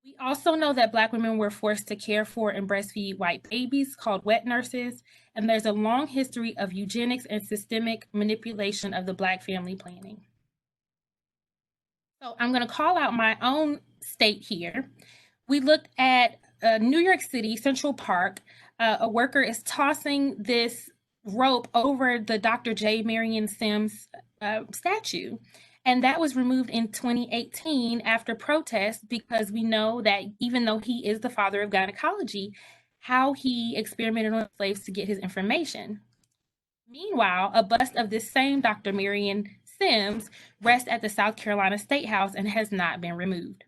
We also know that Black women were forced to care for and breastfeed white babies called wet nurses. And there's a long history of eugenics and systemic manipulation of the Black family planning. So I'm going to call out my own state here. We looked at New York City, Central Park. A worker is tossing this rope over the Dr. J. Marion Sims statue. And that was removed in 2018 after protests because we know that even though he is the father of gynecology, how he experimented on slaves to get his information. Meanwhile, a bust of this same Dr. Marion Sims rests at the South Carolina State House and has not been removed.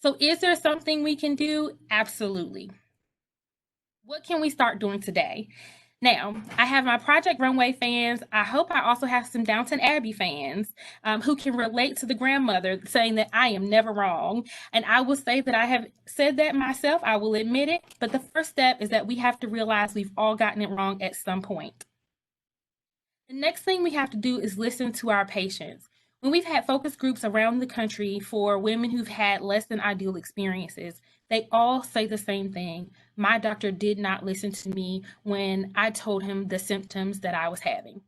So is there something we can do? Absolutely. What can we start doing today? Now, I have my Project Runway fans. I hope I also have some Downton Abbey fans who can relate to the grandmother saying that I am never wrong. And I will say that I have said that myself. I will admit it. But the first step is that we have to realize we've all gotten it wrong at some point. The next thing we have to do is listen to our patients. When we've had focus groups around the country for women who've had less than ideal experiences, they all say the same thing. My doctor did not listen to me when I told him the symptoms that I was having.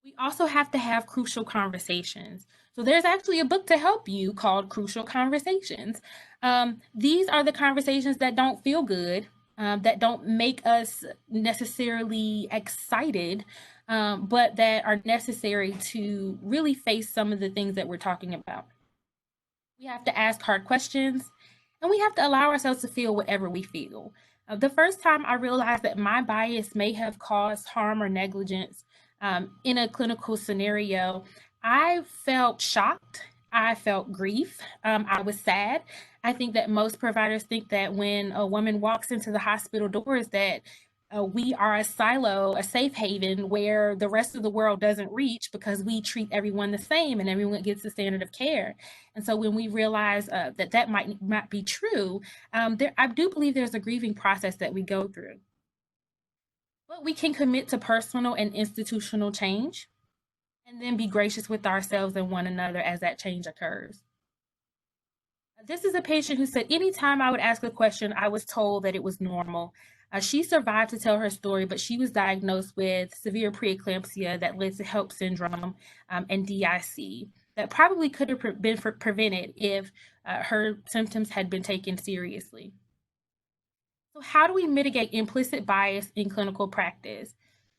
We also have to have crucial conversations. So there's actually a book to help you called Crucial Conversations. These are the conversations that don't feel good, that don't make us necessarily excited, but that are necessary to really face some of the things that we're talking about. We have to ask hard questions, and we have to allow ourselves to feel whatever we feel. The first time I realized that my bias may have caused harm or negligence in a clinical scenario, I felt shocked I felt grief. I was sad. I think that most providers think that when a woman walks into the hospital doors that we are a silo, a safe haven where the rest of the world doesn't reach because we treat everyone the same and everyone gets the standard of care. And so when we realize that that might not be true, I do believe there's a grieving process that we go through. But we can commit to personal and institutional change and then be gracious with ourselves and one another as that change occurs. This is a patient who said, anytime I would ask a question, I was told that it was normal. She survived to tell her story, but she was diagnosed with severe preeclampsia that led to HELP syndrome and DIC that probably could have been prevented if her symptoms had been taken seriously. So how do we mitigate implicit bias in clinical practice?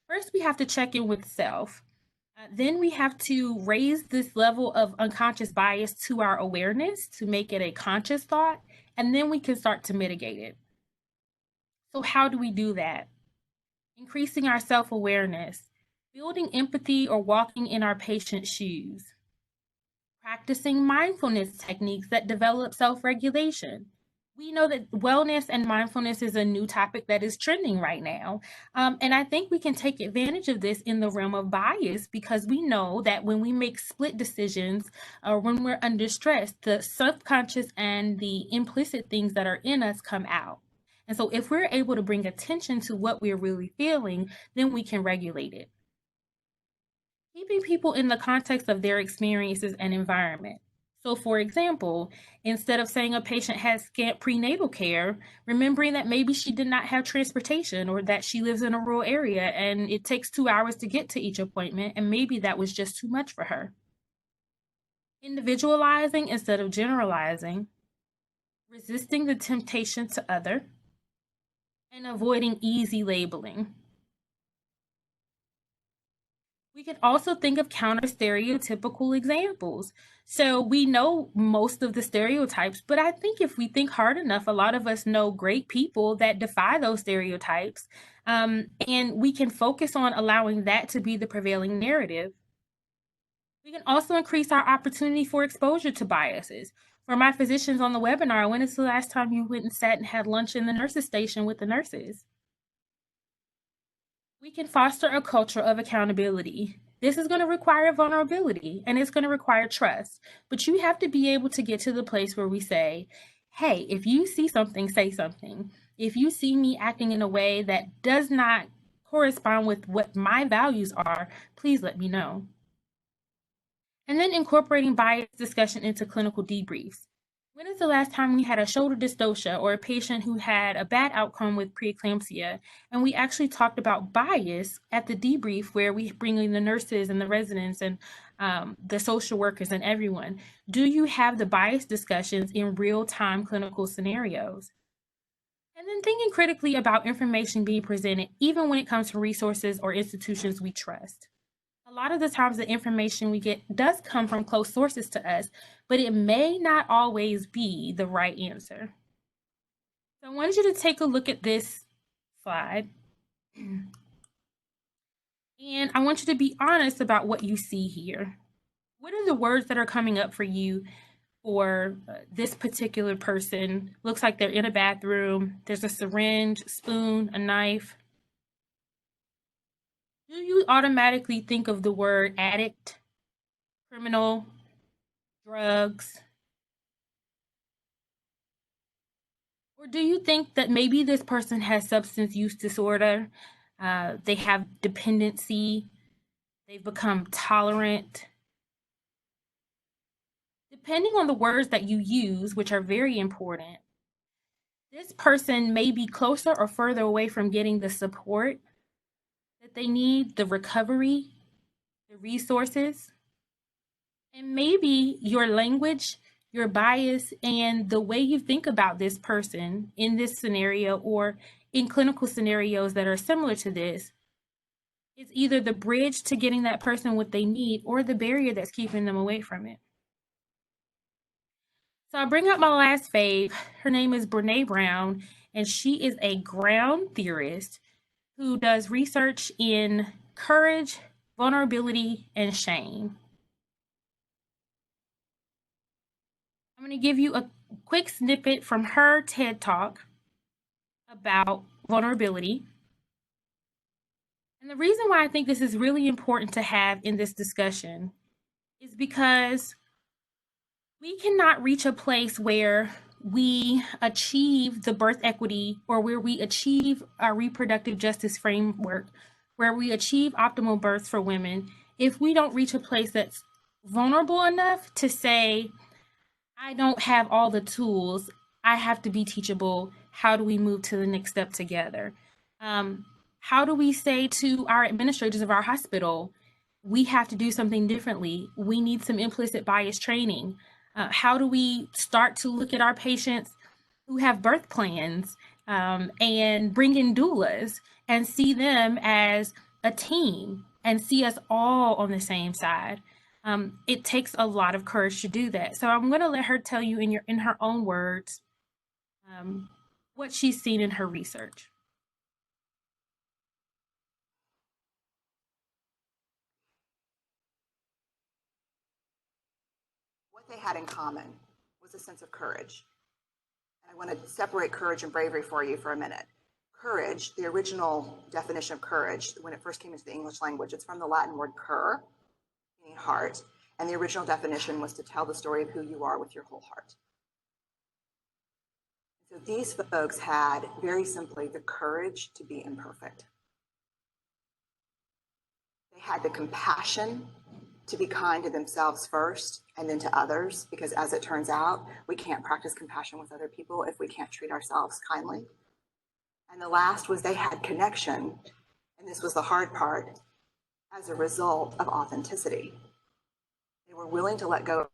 First, we have to check in with self. Then we have to raise this level of unconscious bias to our awareness to make it a conscious thought, and then we can start to mitigate it. So how do we do that? Increasing our self-awareness, building empathy or walking in our patient's shoes, practicing mindfulness techniques that develop self-regulation. We know that wellness and mindfulness is a new topic that is trending right now. And I think we can take advantage of this in the realm of bias because we know that when we make split decisions or when we're under stress, the subconscious and the implicit things that are in us come out. And so if we're able to bring attention to what we're really feeling, then we can regulate it. Keeping people in the context of their experiences and environment. So, for example, instead of saying a patient has scant prenatal care, remembering that maybe she did not have transportation or that she lives in a rural area and it takes 2 hours to get to each appointment, and maybe that was just too much for her. Individualizing instead of generalizing, resisting the temptation to other, and avoiding easy labeling. We can also think of counter stereotypical examples. So we know most of the stereotypes, but I think if we think hard enough, a lot of us know great people that defy those stereotypes. And we can focus on allowing that to be the prevailing narrative. We can also increase our opportunity for exposure to biases. For my physicians on the webinar, when is the last time you went and sat and had lunch in the nurses' station with the nurses? We can foster a culture of accountability. This is going to require vulnerability and it's going to require trust. But you have to be able to get to the place where we say, hey, if you see something, say something. If you see me acting in a way that does not correspond with what my values are, please let me know. And then incorporating bias discussion into clinical debriefs. When is the last time we had a shoulder dystocia or a patient who had a bad outcome with preeclampsia, and we actually talked about bias at the debrief where we bring in the nurses and the residents and the social workers and everyone? Do you have the bias discussions in real-time clinical scenarios? And then thinking critically about information being presented, even when it comes to resources or institutions we trust. A lot of the times the information we get does come from close sources to us, but it may not always be the right answer. So I want you to take a look at this slide. And I want you to be honest about what you see here. What are the words that are coming up for you for this particular person? Looks like they're in a bathroom. There's a syringe, spoon, a knife. Do you automatically think of the word addict, criminal, drugs? Or do you think that maybe this person has substance use disorder? They have dependency. They've become tolerant. Depending on the words that you use, which are very important, this person may be closer or further away from getting the support that they need, the recovery, the resources. And maybe your language, your bias, and the way you think about this person in this scenario or in clinical scenarios that are similar to this is either the bridge to getting that person what they need or the barrier that's keeping them away from it. So I bring up my last fave. Her name is Brene Brown, and she is a ground theorist who does research in courage, vulnerability, and shame. I'm going to give you a quick snippet from her TED Talk about vulnerability. And the reason why I think this is really important to have in this discussion is because we cannot reach a place where we achieve the birth equity or where we achieve our reproductive justice framework, where we achieve optimal births for women, if we don't reach a place that's vulnerable enough to say, I don't have all the tools, I have to be teachable. How do we move to the next step together? How do we say to our administrators of our hospital, we have to do something differently? We need some implicit bias training. How do we start to look at our patients who have birth plans and bring in doulas and see them as a team and see us all on the same side? It takes a lot of courage to do that. So I'm going to let her tell you in her own words what she's seen in her research. What they had in common was a sense of courage. And I want to separate courage and bravery for you for a minute. Courage, the original definition of courage, when it first came into the English language, it's from the Latin word cur, meaning heart. And the original definition was to tell the story of who you are with your whole heart. So these folks had, very simply, the courage to be imperfect. They had the compassion to be kind to themselves first and then to others, because as it turns out, we can't practice compassion with other people if we can't treat ourselves kindly. And the last was they had connection, and this was the hard part, as a result of authenticity. They were willing to let go.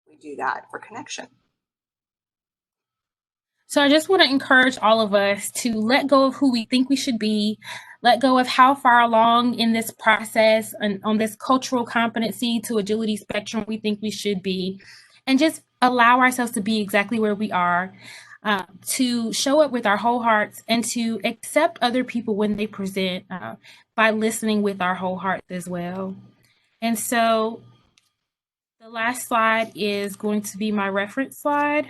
We do that for connection. So I just want to encourage all of us to let go of who we think we should be, let go of how far along in this process and on this cultural competency to agility spectrum we think we should be, and just allow ourselves to be exactly where we are, to show up with our whole hearts and to accept other people when they present by listening with our whole hearts as well. And so the last slide is going to be my reference slide.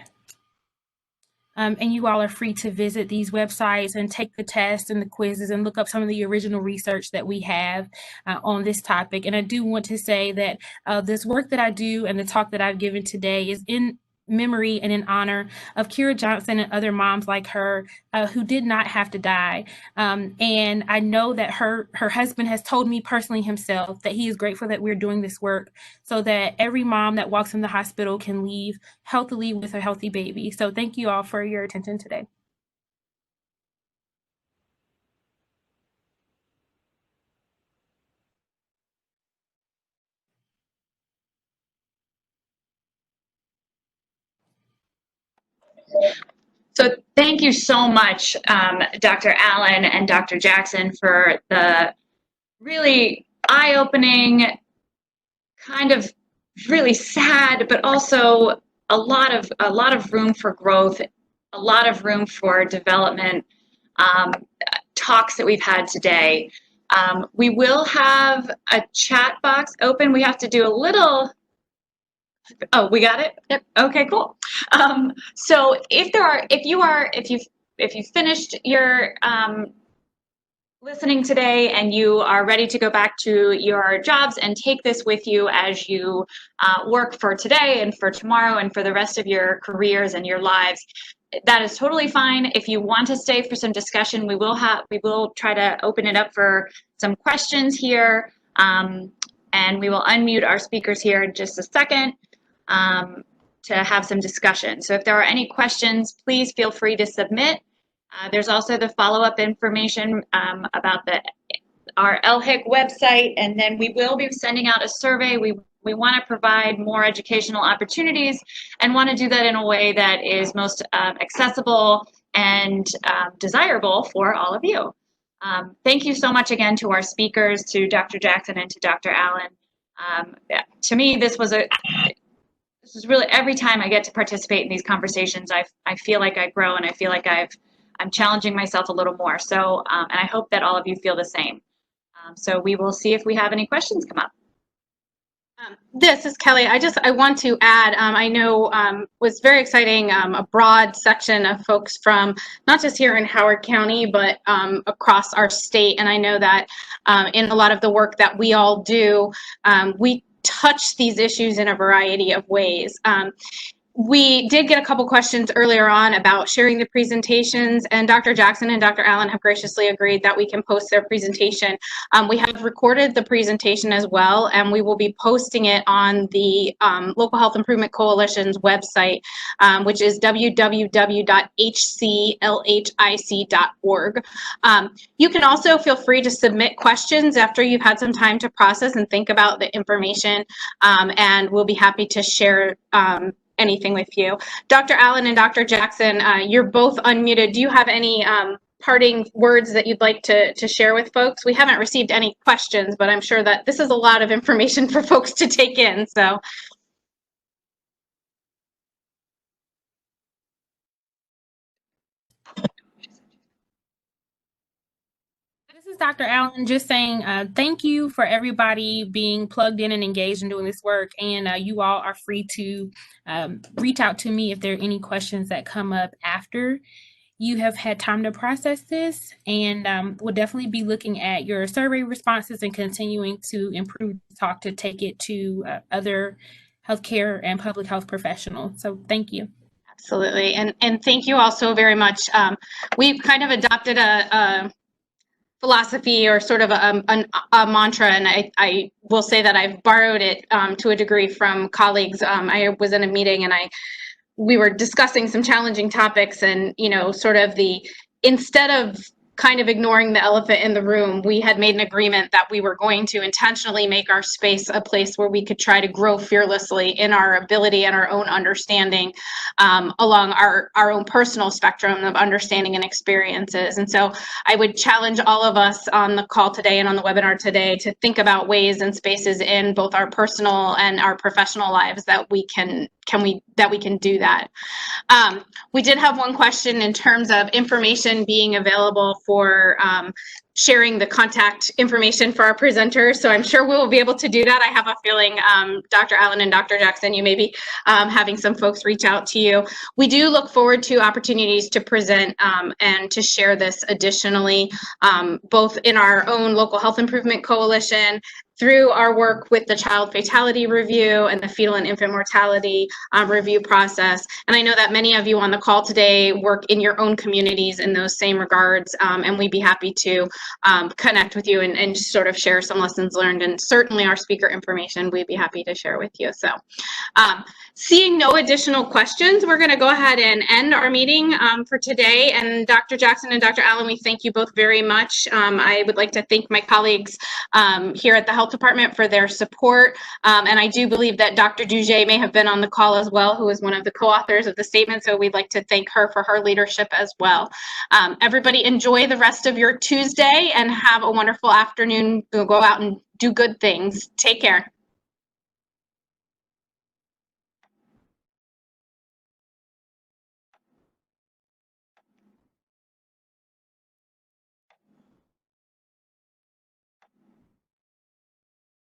And you all are free to visit these websites and take the tests and the quizzes and look up some of the original research that we have on this topic. And I do want to say that this work that I do and the talk that I've given today is in memory and in honor of Kira Johnson and other moms like her who did not have to die. And I know that her husband has told me personally himself that he is grateful that we're doing this work so that every mom that walks in the hospital can leave healthily with a healthy baby. So thank you all for your attention today. So thank you so much, Dr. Allen and Dr. Jackson, for the really eye-opening, kind of really sad, but also a lot of room for growth, a lot of room for development talks that we've had today. We will have a chat box open. We have to do a little. Oh, we got it? Yep. Okay, cool. So if you've finished your listening today and you are ready to go back to your jobs and take this with you as you work for today and for tomorrow and for the rest of your careers and your lives, that is totally fine. If you want to stay for some discussion, we will try to open it up for some questions here, and we will unmute our speakers here in just a second to have some discussion. So if there are any questions, please feel free to submit. There's also the follow-up information about our LHIC website, and then we will be sending out a survey. We want to provide more educational opportunities and want to do that in a way that is most accessible and desirable for all of you. Thank you so much again to our speakers, to Dr. Jackson and to Dr. Allen. To me, this is really, every time I get to participate in these conversations, I feel like I grow and I feel like I'm challenging myself a little more. So, and I hope that all of you feel the same. So we will see if we have any questions come up. This is Kelly. I want to add, I know was very exciting, a broad section of folks from not just here in Howard County, but across our state. And I know that in a lot of the work that we all do, we touch these issues in a variety of ways. We did get a couple questions earlier on about sharing the presentations, and Dr. Jackson and Dr. Allen have graciously agreed that we can post their presentation. We have recorded the presentation as well, and we will be posting it on the Local Health Improvement Coalition's website, which is www.hclhic.org. You can also feel free to submit questions after you've had some time to process and think about the information, and we'll be happy to share anything with you. Dr. Allen and Dr. Jackson, you're both unmuted. Do you have any parting words that you'd like to share with folks? We haven't received any questions, but I'm sure that this is a lot of information for folks to take in. So. This is Dr. Allen, just saying thank you for everybody being plugged in and engaged in doing this work. And you all are free to reach out to me if there are any questions that come up after you have had time to process this. And we'll definitely be looking at your survey responses and continuing to improve the talk to take it to other healthcare and public health professionals. So thank you. Absolutely. And thank you all so very much. We've kind of adopted a philosophy or sort of a mantra, and I will say that I've borrowed it to a degree from colleagues. I was in a meeting and we were discussing some challenging topics, and sort of instead of kind of ignoring the elephant in the room, we had made an agreement that we were going to intentionally make our space a place where we could try to grow fearlessly in our ability and our own understanding along our own personal spectrum of understanding and experiences. And so I would challenge all of us on the call today and on the webinar today to think about ways and spaces in both our personal and our professional lives that we can do that. We did have one question in terms of information being available for sharing the contact information for our presenters. So I'm sure we will be able to do that. I have a feeling, Dr. Allen and Dr. Jackson, you may be having some folks reach out to you. We do look forward to opportunities to present and to share this additionally, both in our own Local Health Improvement Coalition, through our work with the Child Fatality Review and the Fetal and Infant Mortality Review process. And I know that many of you on the call today work in your own communities in those same regards, and we'd be happy to connect with you and sort of share some lessons learned, and certainly our speaker information we'd be happy to share with you. So seeing no additional questions, we're going to go ahead and end our meeting for today. And Dr. Jackson and Dr. Allen, we thank you both very much. I would like to thank my colleagues here at the Health Department for their support. And I do believe that Dr. Dujay may have been on the call as well, who is one of the co-authors of the statement. So we'd like to thank her for her leadership as well. Everybody enjoy the rest of your Tuesday and have a wonderful afternoon. Go out and do good things. Take care.